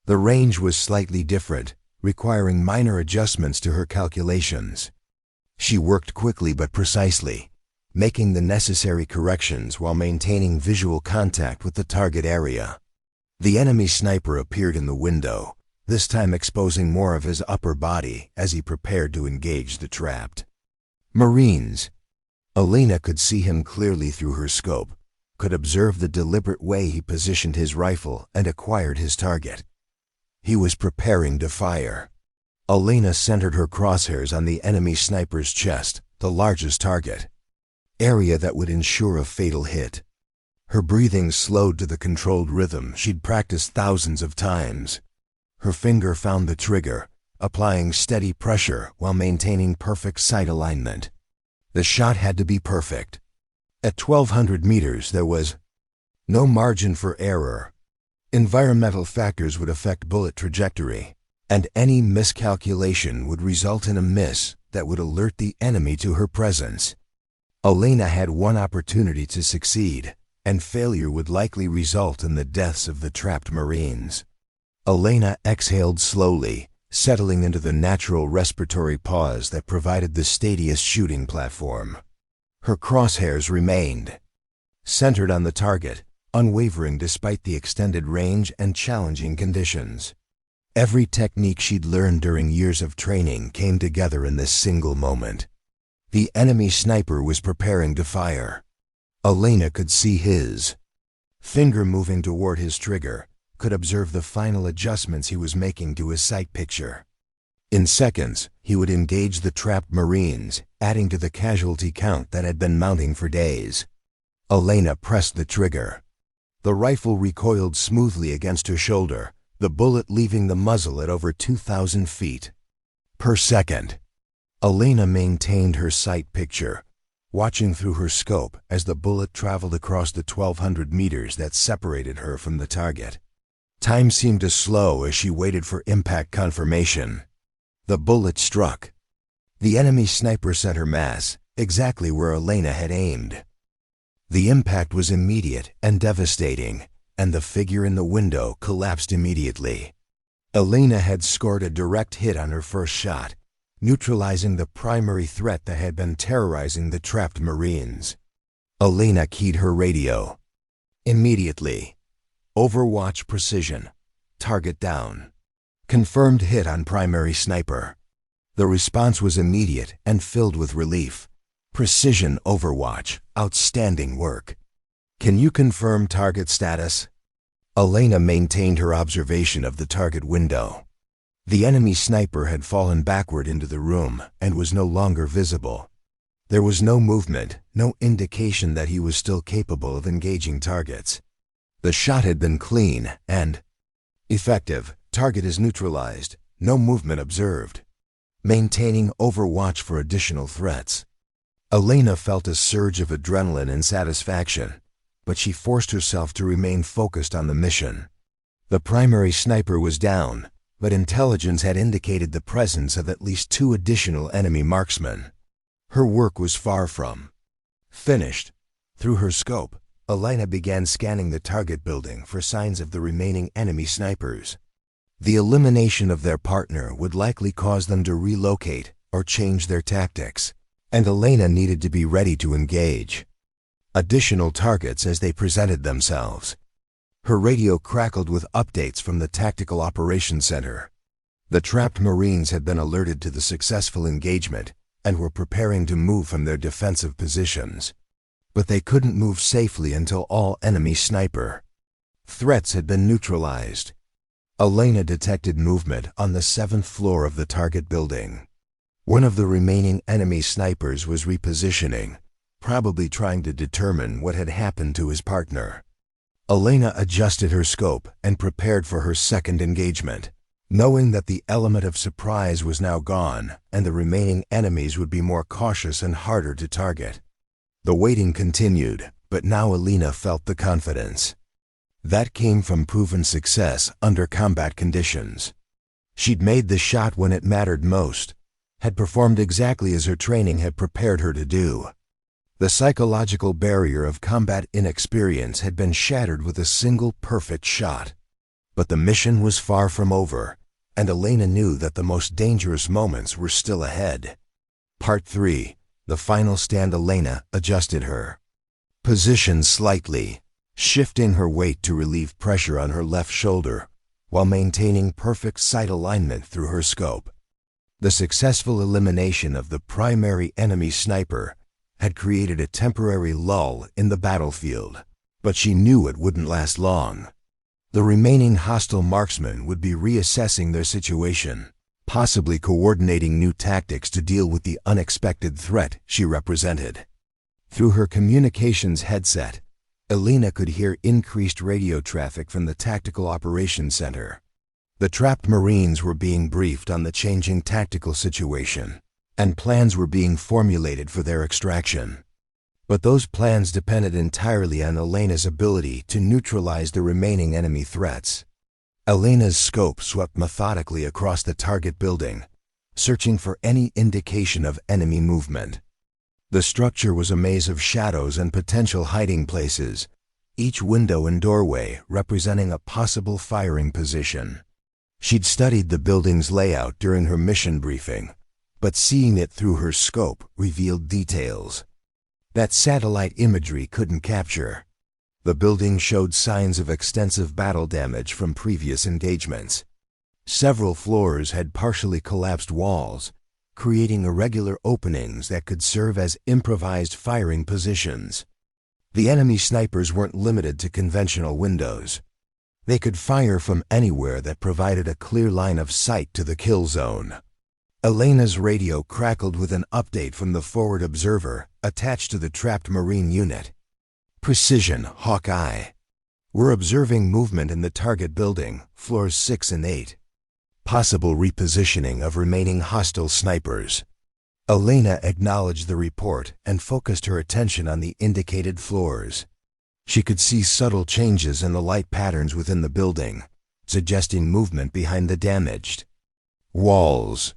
The range was slightly different, requiring minor adjustments to her calculations. She worked quickly but precisely, making the necessary corrections while maintaining visual contact with the target area. The enemy sniper appeared in the window, this time exposing more of his upper body as he prepared to engage the trapped Marines. Elena could see him clearly through her scope, could observe the deliberate way he positioned his rifle and acquired his target. He was preparing to fire. Elena centered her crosshairs on the enemy sniper's chest, the largest target area that would ensure a fatal hit. Her breathing slowed to the controlled rhythm she'd practiced thousands of times. Her finger found the trigger, applying steady pressure while maintaining perfect sight alignment. The shot had to be perfect. At 1,200 meters, there was no margin for error. Environmental factors would affect bullet trajectory, and any miscalculation would result in a miss that would alert the enemy to her presence. Elena had one opportunity to succeed, and failure would likely result in the deaths of the trapped Marines. Elena exhaled slowly, settling into the natural respiratory pause that provided the steadiest shooting platform. Her crosshairs remained centered on the target, unwavering despite the extended range and challenging conditions. Every technique she'd learned during years of training came together in this single moment. The enemy sniper was preparing to fire. Elena could see his finger moving toward his trigger, could observe the final adjustments he was making to his sight picture. In seconds, he would engage the trapped Marines, adding to the casualty count that had been mounting for days. Elena pressed the trigger. The rifle recoiled smoothly against her shoulder, the bullet leaving the muzzle at over 2,000 feet per second. Elena maintained her sight picture, watching through her scope as the bullet traveled across the 1,200 meters that separated her from the target. Time seemed to slow as she waited for impact confirmation. The bullet struck the enemy sniper center mass, exactly where Elena had aimed. The impact was immediate and devastating, and the figure in the window collapsed immediately. Elena had scored a direct hit on her first shot, neutralizing the primary threat that had been terrorizing the trapped Marines. Elena keyed her radio. Immediately. Overwatch precision. Target down. Confirmed hit on primary sniper. The response was immediate and filled with relief. Precision Overwatch. Outstanding work. Can you confirm target status? Elena maintained her observation of the target window. The enemy sniper had fallen backward into the room and was no longer visible. There was no movement, no indication that he was still capable of engaging targets. The shot had been clean and effective. Target is neutralized. No movement observed. Maintaining Overwatch for additional threats. Elena felt a surge of adrenaline and satisfaction, but she forced herself to remain focused on the mission. The primary sniper was down, but intelligence had indicated the presence of at least 2 additional enemy marksmen. Her work was far from finished. Through her scope, Elena began scanning the target building for signs of the remaining enemy snipers. The elimination of their partner would likely cause them to relocate or change their tactics, and Elena needed to be ready to engage additional targets as they presented themselves. Her radio crackled with updates from the Tactical Operations Center. The trapped Marines had been alerted to the successful engagement and were preparing to move from their defensive positions. But they couldn't move safely until all enemy sniper threats had been neutralized. Elena detected movement on the 7th floor of the target building. One of the remaining enemy snipers was repositioning, probably trying to determine what had happened to his partner. Elena adjusted her scope and prepared for her second engagement, knowing that the element of surprise was now gone and the remaining enemies would be more cautious and harder to target. The waiting continued, but now Elena felt the confidence. That came from proven success under combat conditions. She'd made the shot when it mattered most, had performed exactly as her training had prepared her to do. The psychological barrier of combat inexperience had been shattered with a single perfect shot. But the mission was far from over, and Elena knew that the most dangerous moments were still ahead. Part 3. The final stand. Elena adjusted her position slightly, shifting her weight to relieve pressure on her left shoulder, while maintaining perfect sight alignment through her scope. The successful elimination of the primary enemy sniper had created a temporary lull in the battlefield, but she knew it wouldn't last long. The remaining hostile marksmen would be reassessing their situation, possibly coordinating new tactics to deal with the unexpected threat she represented. Through her communications headset, Elena could hear increased radio traffic from the Tactical Operations Center. The trapped Marines were being briefed on the changing tactical situation, and plans were being formulated for their extraction. But those plans depended entirely on Elena's ability to neutralize the remaining enemy threats. Elena's scope swept methodically across the target building, searching for any indication of enemy movement. The structure was a maze of shadows and potential hiding places, each window and doorway representing a possible firing position. She'd studied the building's layout during her mission briefing, but seeing it through her scope revealed details that satellite imagery couldn't capture. The building showed signs of extensive battle damage from previous engagements. Several floors had partially collapsed walls, creating irregular openings that could serve as improvised firing positions. The enemy snipers weren't limited to conventional windows. They could fire from anywhere that provided a clear line of sight to the kill zone. Elena's radio crackled with an update from the forward observer attached to the trapped Marine unit. Precision, Hawkeye. We're observing movement in the target building, floors 6 and 8. Possible repositioning of remaining hostile snipers. Elena acknowledged the report and focused her attention on the indicated floors. She could see subtle changes in the light patterns within the building, suggesting movement behind the damaged walls.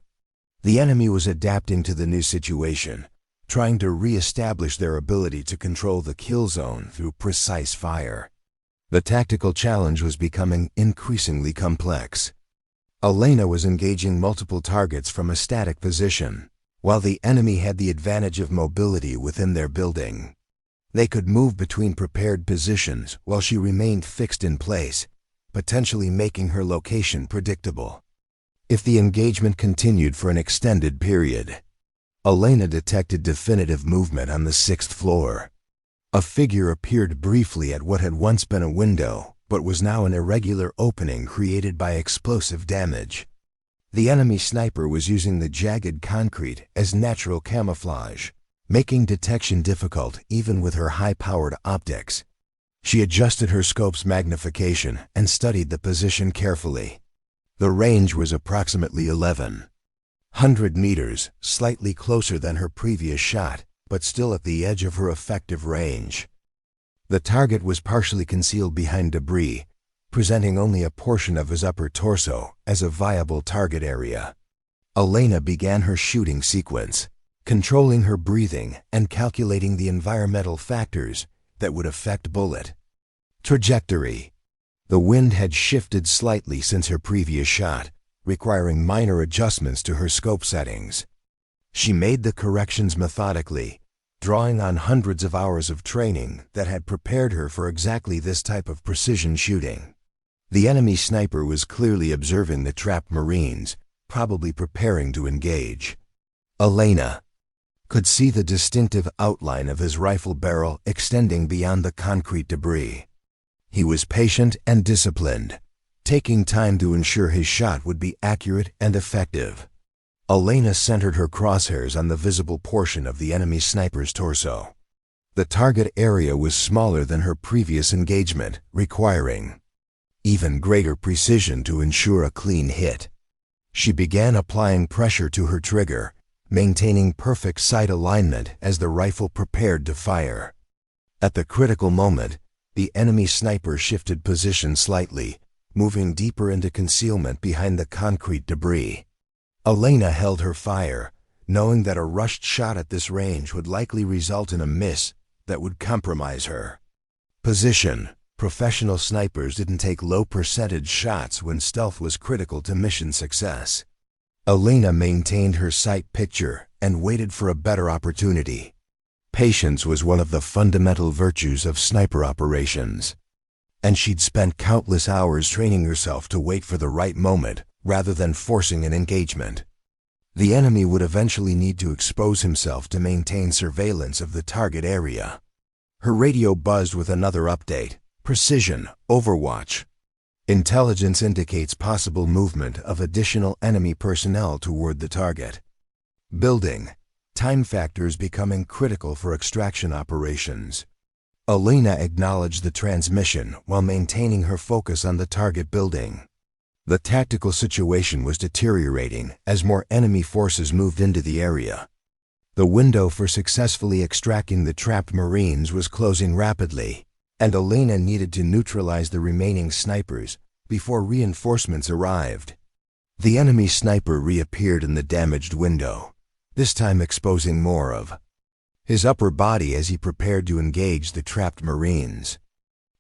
The enemy was adapting to the new situation, trying to re-establish their ability to control the kill zone through precise fire. The tactical challenge was becoming increasingly complex. Elena was engaging multiple targets from a static position, while the enemy had the advantage of mobility within their building. They could move between prepared positions while she remained fixed in place, potentially making her location predictable. If the engagement continued for an extended period, Elena detected definitive movement on the 6th floor. A figure appeared briefly at what had once been a window, but was now an irregular opening created by explosive damage. The enemy sniper was using the jagged concrete as natural camouflage, making detection difficult even with her high-powered optics. She adjusted her scope's magnification and studied the position carefully. The range was approximately 1,100 meters, slightly closer than her previous shot, but still at the edge of her effective range. The target was partially concealed behind debris, presenting only a portion of his upper torso as a viable target area. Elena began her shooting sequence, controlling her breathing and calculating the environmental factors that would affect bullet trajectory. The wind had shifted slightly since her previous shot, requiring minor adjustments to her scope settings. She made the corrections methodically, drawing on hundreds of hours of training that had prepared her for exactly this type of precision shooting. The enemy sniper was clearly observing the trapped Marines, probably preparing to engage. Elena could see the distinctive outline of his rifle barrel extending beyond the concrete debris. He was patient and disciplined, taking time to ensure his shot would be accurate and effective. Elena centered her crosshairs on the visible portion of the enemy sniper's torso. The target area was smaller than her previous engagement, requiring even greater precision to ensure a clean hit. She began applying pressure to her trigger, maintaining perfect sight alignment as the rifle prepared to fire. At the critical moment, The enemy sniper shifted position slightly, moving deeper into concealment behind the concrete debris. Elena held her fire, knowing that a rushed shot at this range would likely result in a miss that would compromise her. Position. Professional snipers didn't take low-percentage shots when stealth was critical to mission success. Elena maintained her sight picture and waited for a better opportunity. Patience was one of the fundamental virtues of sniper operations, and she'd spent countless hours training herself to wait for the right moment rather than forcing an engagement. The enemy would eventually need to expose himself to maintain surveillance of the target area. Her radio buzzed with another update. Precision, Overwatch. Intelligence indicates possible movement of additional enemy personnel toward the target. Building. Time factors becoming critical for extraction operations. Elena acknowledged the transmission while maintaining her focus on the target building. The tactical situation was deteriorating as more enemy forces moved into the area. The window for successfully extracting the trapped Marines was closing rapidly, and Elena needed to neutralize the remaining snipers before reinforcements arrived. The enemy sniper reappeared in the damaged window, this time exposing more of his upper body as he prepared to engage the trapped Marines.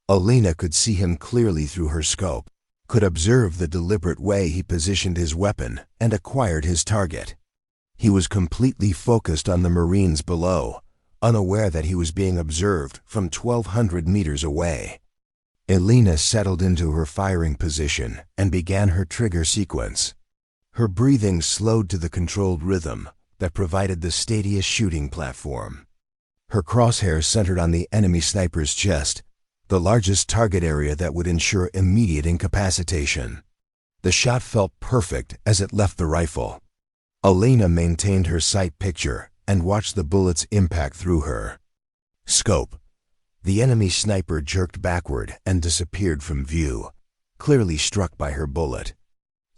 Elena could see him clearly through her scope, could observe the deliberate way he positioned his weapon and acquired his target. He was completely focused on the Marines below, unaware that he was being observed from 1,200 meters away. Elena settled into her firing position and began her trigger sequence. Her breathing slowed to the controlled rhythm that provided the steadiest shooting platform. Her crosshairs centered on the enemy sniper's chest, the largest target area that would ensure immediate incapacitation. The shot felt perfect as it left the rifle. Elena maintained her sight picture and watched the bullets impact through her. Scope. The enemy sniper jerked backward and disappeared from view, clearly struck by her bullet.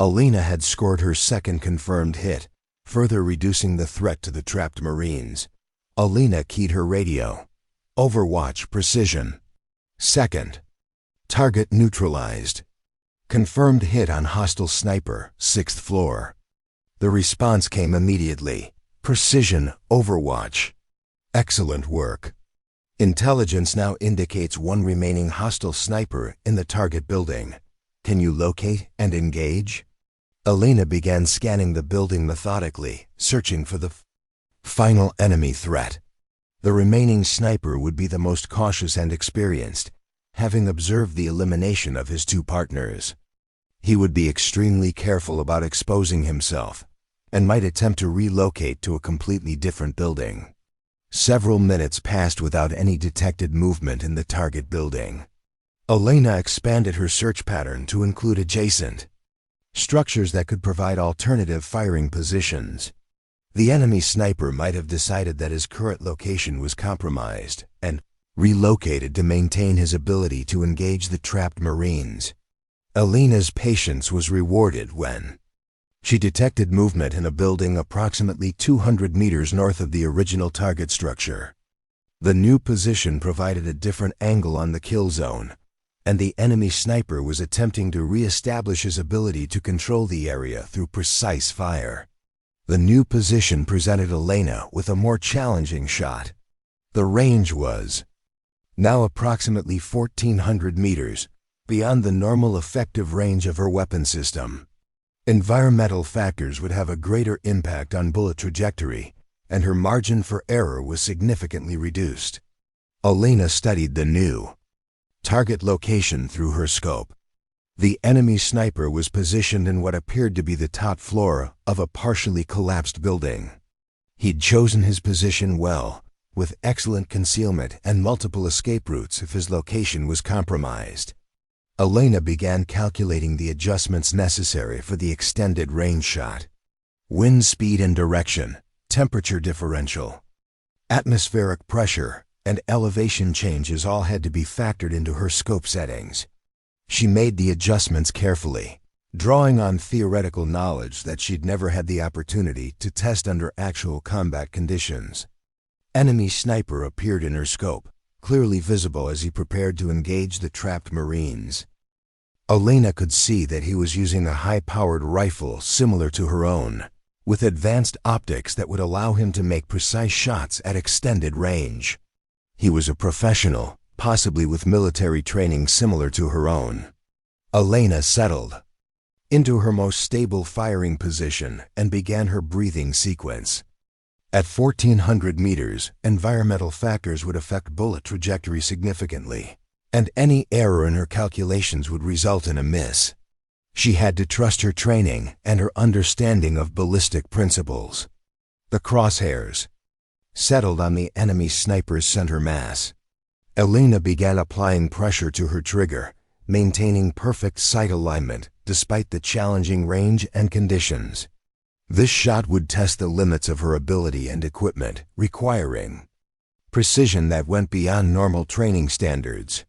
Elena had scored her second confirmed hit, further reducing the threat to the trapped Marines. Elena keyed her radio. Overwatch precision. Second. Target neutralized. Confirmed hit on hostile sniper, 6th floor. The response came immediately. Precision, Overwatch. Excellent work. Intelligence now indicates one remaining hostile sniper in the target building. Can you locate and engage? Elena began scanning the building methodically, searching for the final enemy threat. The remaining sniper would be the most cautious and experienced, having observed the elimination of his two partners. He would be extremely careful about exposing himself, and might attempt to relocate to a completely different building. Several minutes passed without any detected movement in the target building. Elena expanded her search pattern to include adjacent structures that could provide alternative firing positions. The enemy sniper might have decided that his current location was compromised and relocated to maintain his ability to engage the trapped Marines. Elena's patience was rewarded when she detected movement in a building approximately 200 meters north of the original target structure. The new position provided a different angle on the kill zone, and the enemy sniper was attempting to re-establish his ability to control the area through precise fire. The new position presented Elena with a more challenging shot. The range was now approximately 1,400 meters, beyond the normal effective range of her weapon system. Environmental factors would have a greater impact on bullet trajectory, and her margin for error was significantly reduced. Elena studied the new target location through her scope. The enemy sniper was positioned in what appeared to be the top floor of a partially collapsed building. He'd chosen his position well, with excellent concealment and multiple escape routes if his location was compromised. Elena began calculating the adjustments necessary for the extended range shot. Wind speed and direction, temperature differential, atmospheric pressure, and elevation changes all had to be factored into her scope settings. She made the adjustments carefully, drawing on theoretical knowledge that she'd never had the opportunity to test under actual combat conditions. Enemy sniper appeared in her scope, clearly visible as he prepared to engage the trapped Marines. Elena could see that he was using a high-powered rifle similar to her own, with advanced optics that would allow him to make precise shots at extended range. He was a professional, possibly with military training similar to her own. Elena settled into her most stable firing position and began her breathing sequence. At 1,400 meters, environmental factors would affect bullet trajectory significantly, and any error in her calculations would result in a miss. She had to trust her training and her understanding of ballistic principles. The crosshairs settled on the enemy sniper's center mass. Elena began applying pressure to her trigger, maintaining perfect sight alignment despite the challenging range and conditions. This shot would test the limits of her ability and equipment, requiring precision that went beyond normal training standards.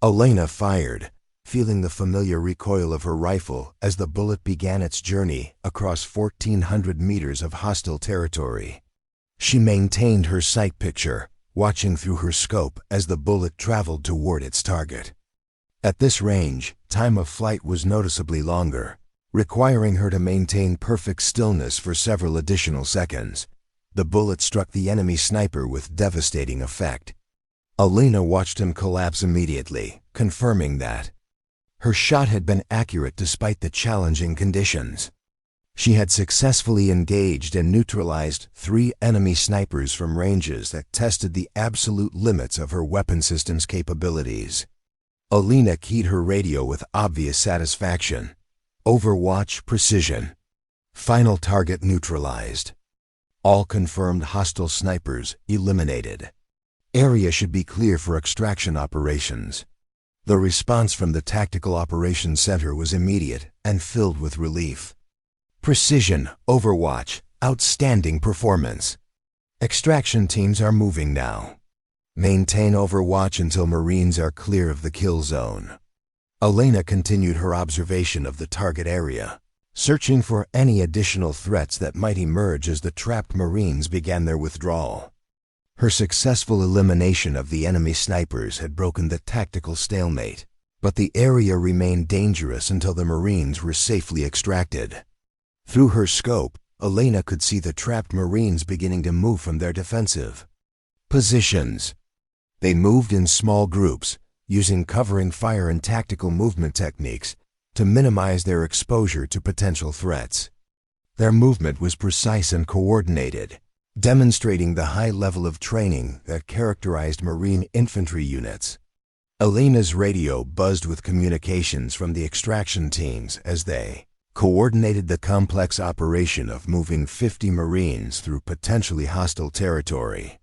Elena fired, feeling the familiar recoil of her rifle as the bullet began its journey across 1,400 meters of hostile territory. She maintained her sight picture, watching through her scope as the bullet traveled toward its target. At this range, time of flight was noticeably longer, requiring her to maintain perfect stillness for several additional seconds. The bullet struck the enemy sniper with devastating effect. Elena watched him collapse immediately, confirming that her shot had been accurate despite the challenging conditions. She had successfully engaged and neutralized 3 enemy snipers from ranges that tested the absolute limits of her weapon system's capabilities. Elena keyed her radio with obvious satisfaction. Overwatch precision. Final target neutralized. All confirmed hostile snipers eliminated. Area should be clear for extraction operations. The response from the Tactical Operations Center was immediate and filled with relief. Precision, Overwatch, outstanding performance. Extraction teams are moving now. Maintain Overwatch until Marines are clear of the kill zone. Elena continued her observation of the target area, searching for any additional threats that might emerge as the trapped Marines began their withdrawal. Her successful elimination of the enemy snipers had broken the tactical stalemate, but the area remained dangerous until the Marines were safely extracted. Through her scope, Elena could see the trapped Marines beginning to move from their defensive positions. They moved in small groups, using covering fire and tactical movement techniques to minimize their exposure to potential threats. Their movement was precise and coordinated, demonstrating the high level of training that characterized Marine infantry units. Elena's radio buzzed with communications from the extraction teams as they coordinated the complex operation of moving 50 Marines through potentially hostile territory.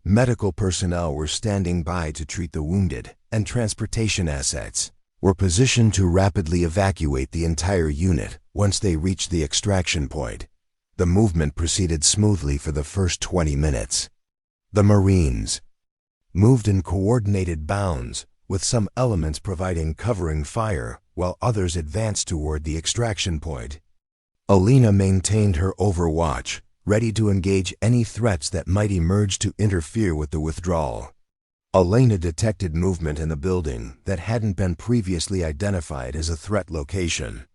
Medical personnel were standing by to treat the wounded, and transportation assets were positioned to rapidly evacuate the entire unit once they reached the extraction point. The movement proceeded smoothly for the first 20 minutes. The Marines moved in coordinated bounds, with some elements providing covering fire while others advanced toward the extraction point. Elena maintained her overwatch, ready to engage any threats that might emerge to interfere with the withdrawal. Elena detected movement in the building that hadn't been previously identified as a threat location.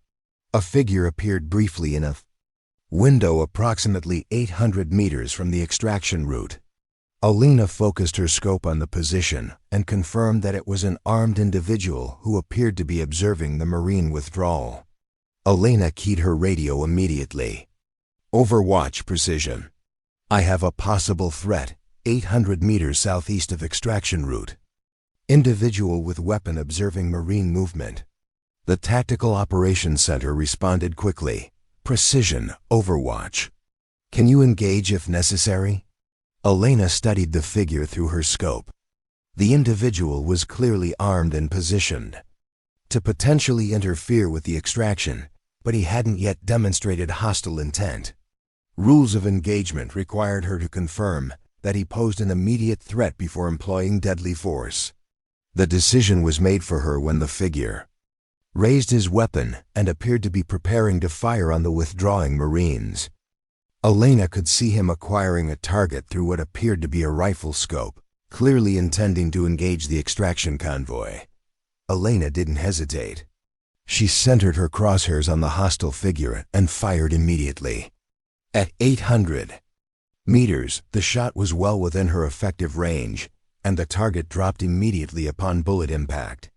A figure appeared briefly in a window approximately 800 meters from the extraction route. Elena focused her scope on the position and confirmed that it was an armed individual who appeared to be observing the Marine withdrawal. Elena keyed her radio immediately. Overwatch precision. I have a possible threat, 800 meters southeast of extraction route. Individual with weapon observing Marine movement. The Tactical Operations Center responded quickly. Precision, Overwatch. Can you engage if necessary? Elena studied the figure through her scope. The individual was clearly armed and positioned to potentially interfere with the extraction, but he hadn't yet demonstrated hostile intent. Rules of engagement required her to confirm that he posed an immediate threat before employing deadly force. The decision was made for her when the figure raised his weapon and appeared to be preparing to fire on the withdrawing Marines. Elena could see him acquiring a target through what appeared to be a rifle scope, clearly intending to engage the extraction convoy. Elena didn't hesitate. She centered her crosshairs on the hostile figure and fired immediately. At 800 meters, the shot was well within her effective range, and the target dropped immediately upon bullet impact.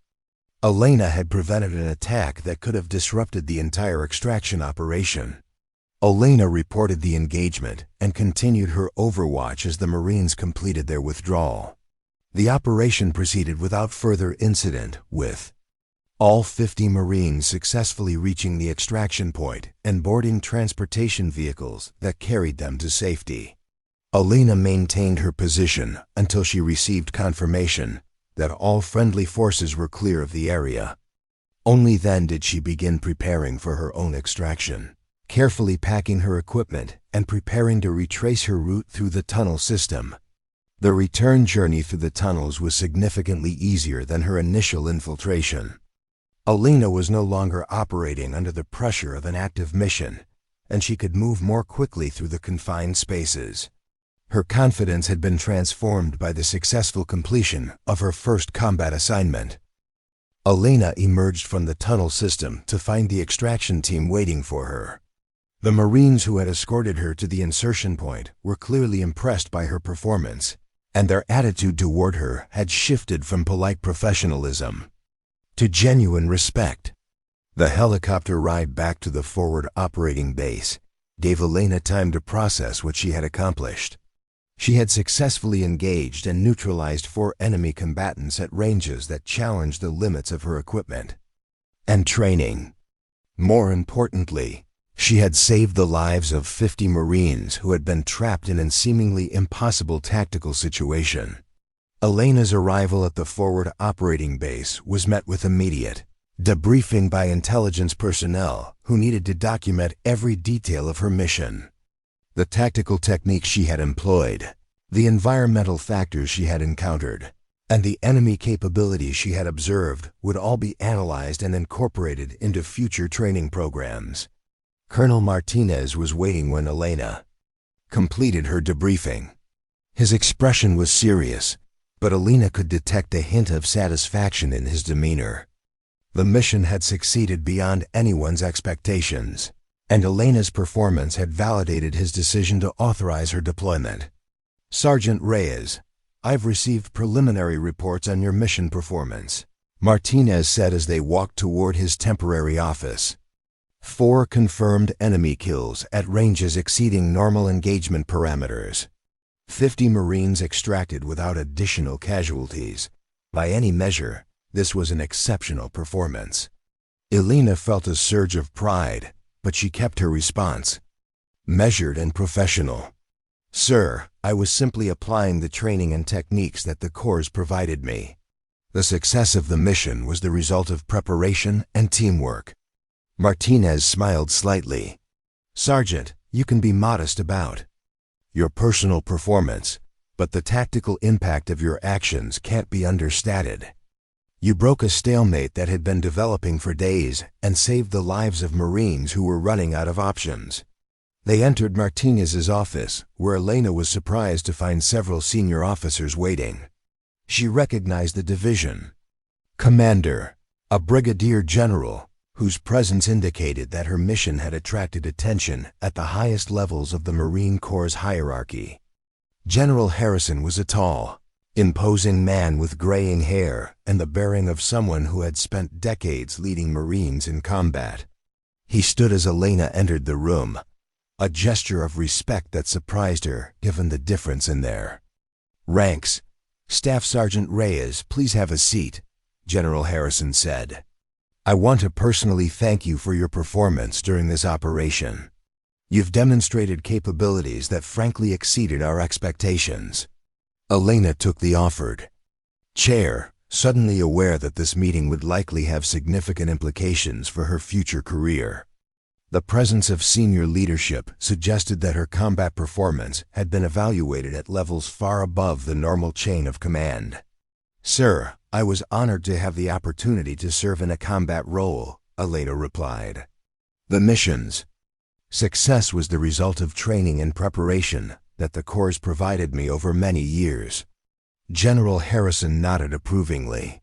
Elena had prevented an attack that could have disrupted the entire extraction operation. Elena reported the engagement and continued her overwatch as the Marines completed their withdrawal. The operation proceeded without further incident, with all 50 Marines successfully reaching the extraction point and boarding transportation vehicles that carried them to safety. Elena maintained her position until she received confirmation that all friendly forces were clear of the area. Only then did she begin preparing for her own extraction, carefully packing her equipment and preparing to retrace her route through the tunnel system. The return journey through the tunnels was significantly easier than her initial infiltration. Elena was no longer operating under the pressure of an active mission, and she could move more quickly through the confined spaces. Her confidence had been transformed by the successful completion of her first combat assignment. Elena emerged from the tunnel system to find the extraction team waiting for her. The Marines who had escorted her to the insertion point were clearly impressed by her performance, and their attitude toward her had shifted from polite professionalism to genuine respect. The helicopter ride back to the forward operating base gave Elena time to process what she had accomplished. She had successfully engaged and neutralized 4 enemy combatants at ranges that challenged the limits of her equipment and training. More importantly, she had saved the lives of 50 Marines who had been trapped in a seemingly impossible tactical situation. Elena's arrival at the forward operating base was met with immediate debriefing by intelligence personnel who needed to document every detail of her mission. The tactical techniques she had employed, the environmental factors she had encountered, and the enemy capabilities she had observed would all be analyzed and incorporated into future training programs. Colonel Martinez was waiting when Elena completed her debriefing. His expression was serious, but Elena could detect a hint of satisfaction in his demeanor. The mission had succeeded beyond anyone's expectations, and Elena's performance had validated his decision to authorize her deployment. Sergeant Reyes, I've received preliminary reports on your mission performance, Martinez said as they walked toward his temporary office. 4 confirmed enemy kills at ranges exceeding normal engagement parameters. 50 Marines extracted without additional casualties. By any measure, this was an exceptional performance. Elena felt a surge of pride, but she kept her response measured and professional. Sir, I was simply applying the training and techniques that the Corps provided me. The success of the mission was the result of preparation and teamwork. Martinez smiled slightly. Sergeant, you can be modest about your personal performance, but the tactical impact of your actions can't be understated. You broke a stalemate that had been developing for days and saved the lives of Marines who were running out of options. They entered Martinez's office, where Elena was surprised to find several senior officers waiting. She recognized the division commander, a brigadier general, whose presence indicated that her mission had attracted attention at the highest levels of the Marine Corps' hierarchy. General Harrison was a tall, imposing man with graying hair and the bearing of someone who had spent decades leading Marines in combat. He stood as Elena entered the room, a gesture of respect that surprised her given the difference in their ranks. Staff Sergeant Reyes, please have a seat, General Harrison said. I want to personally thank you for your performance during this operation. You've demonstrated capabilities that frankly exceeded our expectations. Elena took the offered chair, suddenly aware that this meeting would likely have significant implications for her future career. The presence of senior leadership suggested that her combat performance had been evaluated at levels far above the normal chain of command. Sir, I was honored to have the opportunity to serve in a combat role, Elena replied. The mission's success was the result of training and preparation that the Corps provided me over many years. General Harrison nodded approvingly.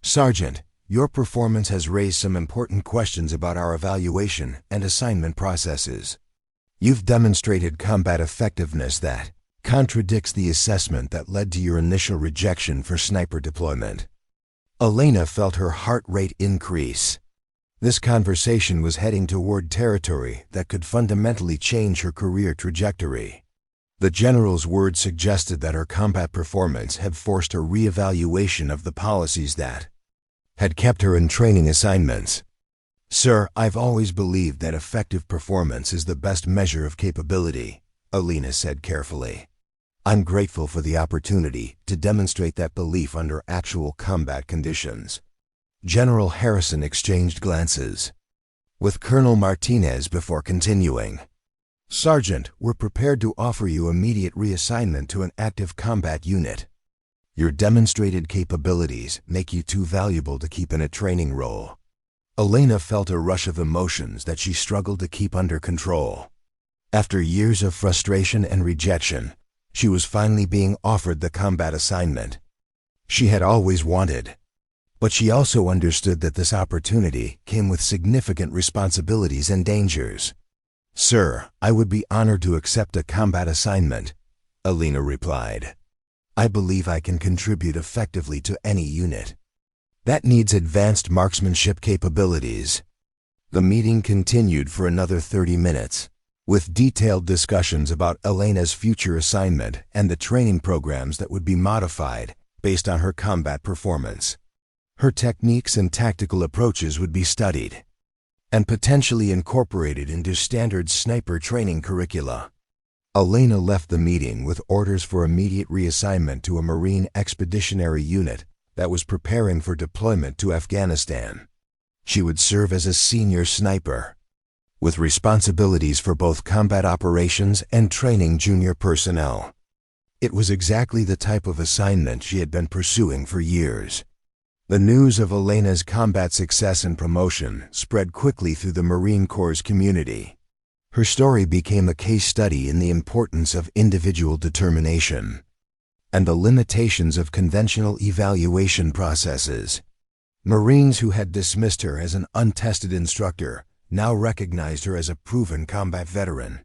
"Sergeant, your performance has raised some important questions about our evaluation and assignment processes. You've demonstrated combat effectiveness that contradicts the assessment that led to your initial rejection for sniper deployment." Elena felt her heart rate increase. This conversation was heading toward territory that could fundamentally change her career trajectory. The general's words suggested that her combat performance had forced a reevaluation of the policies that had kept her in training assignments. "Sir, I've always believed that effective performance is the best measure of capability," Elena said carefully. "I'm grateful for the opportunity to demonstrate that belief under actual combat conditions." General Harrison exchanged glances with Colonel Martinez before continuing. "Sergeant, we're prepared to offer you immediate reassignment to an active combat unit. Your demonstrated capabilities make you too valuable to keep in a training role." Elena felt a rush of emotions that she struggled to keep under control. After years of frustration and rejection, she was finally being offered the combat assignment she had always wanted. But she also understood that this opportunity came with significant responsibilities and dangers. "Sir, I would be honored to accept a combat assignment," Elena replied. "I believe I can contribute effectively to any unit that needs advanced marksmanship capabilities." The meeting continued for another 30 minutes, with detailed discussions about Elena's future assignment and the training programs that would be modified based on her combat performance. Her techniques and tactical approaches would be studied and potentially incorporated into standard sniper training curricula. Elena left the meeting with orders for immediate reassignment to a Marine expeditionary unit that was preparing for deployment to Afghanistan. She would serve as a senior sniper, with responsibilities for both combat operations and training junior personnel. It was exactly the type of assignment she had been pursuing for years. The news of Elena's combat success and promotion spread quickly through the Marine Corps community. Her story became a case study in the importance of individual determination and the limitations of conventional evaluation processes. Marines who had dismissed her as an untested instructor now recognized her as a proven combat veteran.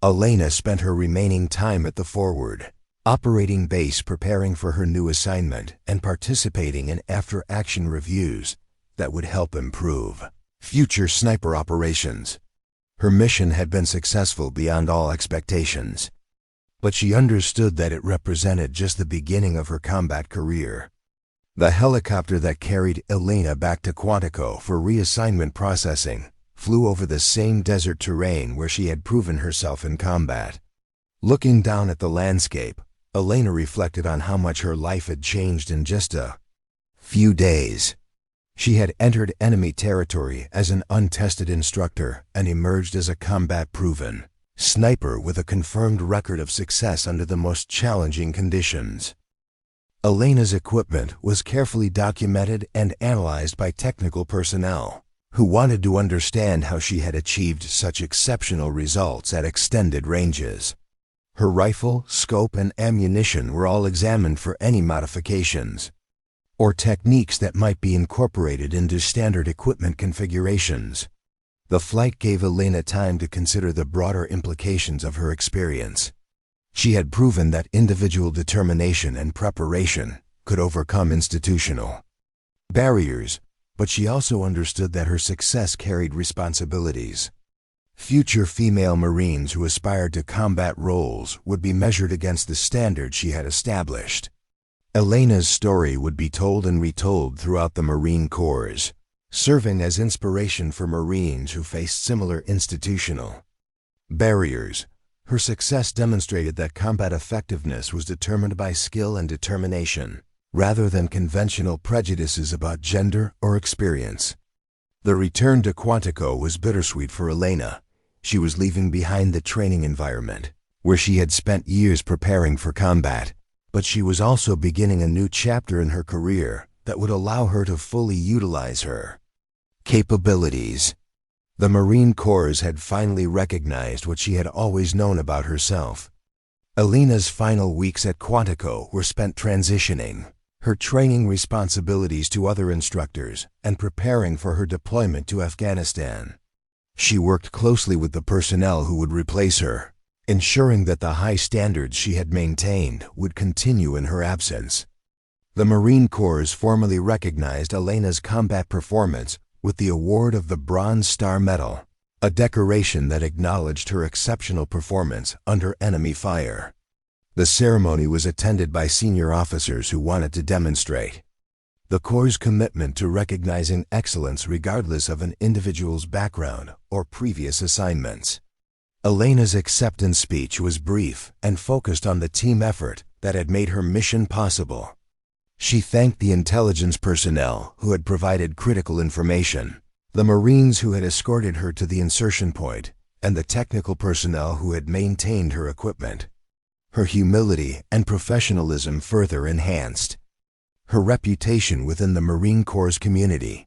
Elena spent her remaining time at the forward operating base preparing for her new assignment and participating in after-action reviews that would help improve future sniper operations. Her mission had been successful beyond all expectations, but she understood that it represented just the beginning of her combat career. The helicopter that carried Elena back to Quantico for reassignment processing flew over the same desert terrain where she had proven herself in combat. Looking down at the landscape, Elena reflected on how much her life had changed in just a few days. She had entered enemy territory as an untested instructor and emerged as a combat-proven sniper with a confirmed record of success under the most challenging conditions. Elena's equipment was carefully documented and analyzed by technical personnel who wanted to understand how she had achieved such exceptional results at extended ranges. Her rifle, scope, and ammunition were all examined for any modifications or techniques that might be incorporated into standard equipment configurations. The flight gave Elena time to consider the broader implications of her experience. She had proven that individual determination and preparation could overcome institutional barriers, but she also understood that her success carried responsibilities. Future female Marines who aspired to combat roles would be measured against the standards she had established. Elena's story would be told and retold throughout the Marine Corps, serving as inspiration for Marines who faced similar institutional barriers. Her success demonstrated that combat effectiveness was determined by skill and determination, rather than conventional prejudices about gender or experience. The return to Quantico was bittersweet for Elena. She was leaving behind the training environment, where she had spent years preparing for combat, but she was also beginning a new chapter in her career that would allow her to fully utilize her capabilities. The Marine Corps had finally recognized what she had always known about herself. Elena's final weeks at Quantico were spent transitioning her training responsibilities to other instructors and preparing for her deployment to Afghanistan. She worked closely with the personnel who would replace her, ensuring that the high standards she had maintained would continue in her absence. The Marine Corps formally recognized Elena's combat performance with the award of the Bronze Star Medal, a decoration that acknowledged her exceptional performance under enemy fire. The ceremony was attended by senior officers who wanted to demonstrate the Corps' commitment to recognizing excellence regardless of an individual's background or previous assignments. Elena's acceptance speech was brief and focused on the team effort that had made her mission possible. She thanked the intelligence personnel who had provided critical information, the Marines who had escorted her to the insertion point, and the technical personnel who had maintained her equipment. Her humility and professionalism further enhanced her reputation within the Marine Corps community.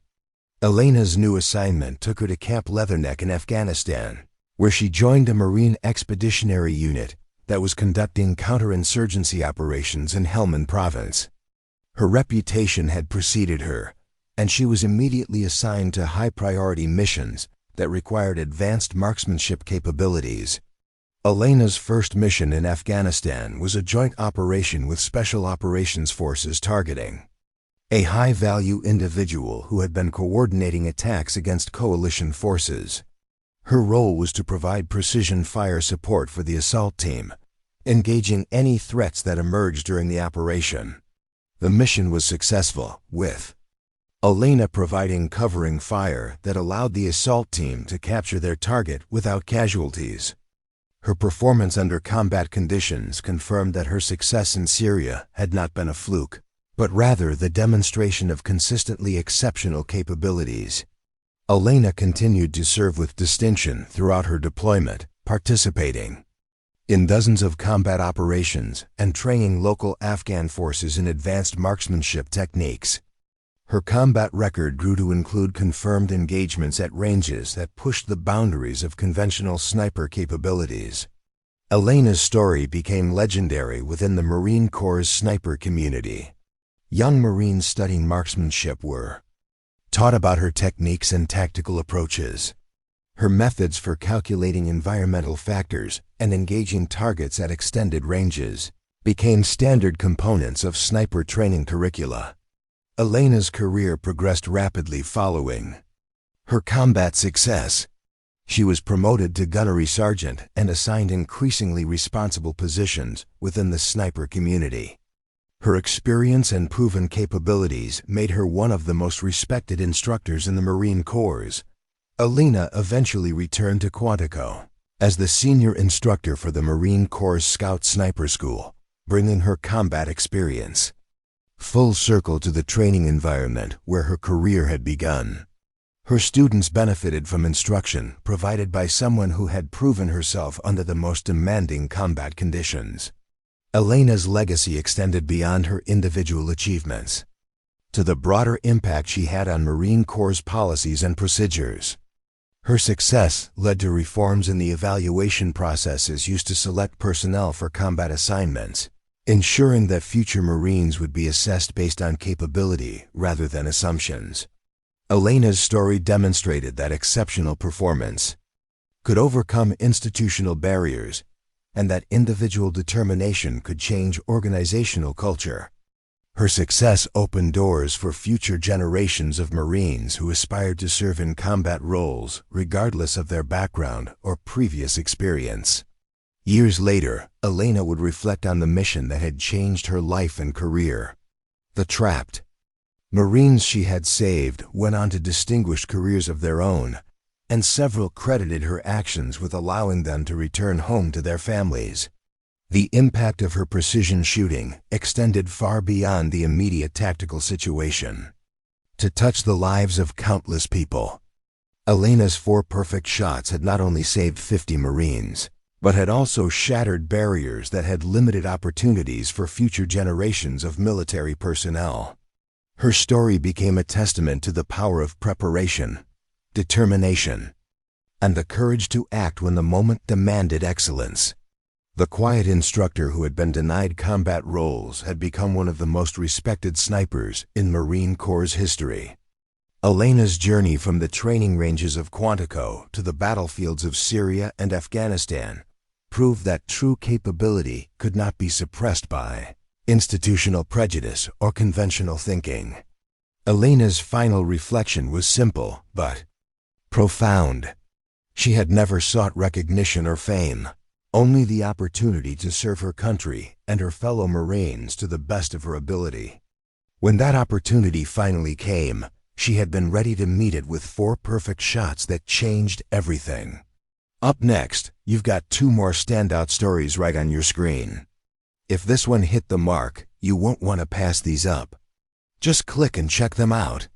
Elena's new assignment took her to Camp Leatherneck in Afghanistan, where she joined a Marine Expeditionary Unit that was conducting counterinsurgency operations in Helmand Province. Her reputation had preceded her, and she was immediately assigned to high-priority missions that required advanced marksmanship capabilities. Elena's first mission in Afghanistan was a joint operation with Special Operations Forces targeting a high-value individual who had been coordinating attacks against coalition forces. Her role was to provide precision fire support for the assault team, engaging any threats that emerged during the operation. The mission was successful, with Elena providing covering fire that allowed the assault team to capture their target without casualties. Her performance under combat conditions confirmed that her success in Syria had not been a fluke, but rather the demonstration of consistently exceptional capabilities. Elena continued to serve with distinction throughout her deployment, participating in dozens of combat operations and training local Afghan forces in advanced marksmanship techniques. Her combat record grew to include confirmed engagements at ranges that pushed the boundaries of conventional sniper capabilities. Elena's story became legendary within the Marine Corps' sniper community. Young Marines studying marksmanship were taught about her techniques and tactical approaches. Her methods for calculating environmental factors and engaging targets at extended ranges became standard components of sniper training curricula. Elena's career progressed rapidly following her combat success. She was promoted to gunnery sergeant and assigned increasingly responsible positions within the sniper community. Her experience and proven capabilities made her one of the most respected instructors in the Marine Corps. Elena eventually returned to Quantico as the senior instructor for the Marine Corps Scout Sniper School, bringing her combat experience full circle to the training environment where her career had begun. Her students benefited from instruction provided by someone who had proven herself under the most demanding combat conditions. Elena's legacy extended beyond her individual achievements to the broader impact she had on Marine Corps policies and procedures. Her success led to reforms in the evaluation processes used to select personnel for combat assignments, ensuring that future Marines would be assessed based on capability rather than assumptions. Elena's story demonstrated that exceptional performance could overcome institutional barriers and that individual determination could change organizational culture. Her success opened doors for future generations of Marines who aspired to serve in combat roles regardless of their background or previous experience. Years later, Elena would reflect on the mission that had changed her life and career. The trapped Marines she had saved went on to distinguished careers of their own, and several credited her actions with allowing them to return home to their families. The impact of her precision shooting extended far beyond the immediate tactical situation to touch the lives of countless people. Elena's 4 perfect shots had not only saved 50 Marines, but had also shattered barriers that had limited opportunities for future generations of military personnel. Her story became a testament to the power of preparation, determination, and the courage to act when the moment demanded excellence. The quiet instructor who had been denied combat roles had become one of the most respected snipers in Marine Corps history. Elena's journey from the training ranges of Quantico to the battlefields of Syria and Afghanistan proved that true capability could not be suppressed by institutional prejudice or conventional thinking. Elena's final reflection was simple but profound. She had never sought recognition or fame, only the opportunity to serve her country and her fellow Marines to the best of her ability. When that opportunity finally came, she had been ready to meet it with 4 perfect shots that changed everything. Up next, you've got 2 more standout stories right on your screen. If this one hit the mark, you won't want to pass these up. Just click and check them out.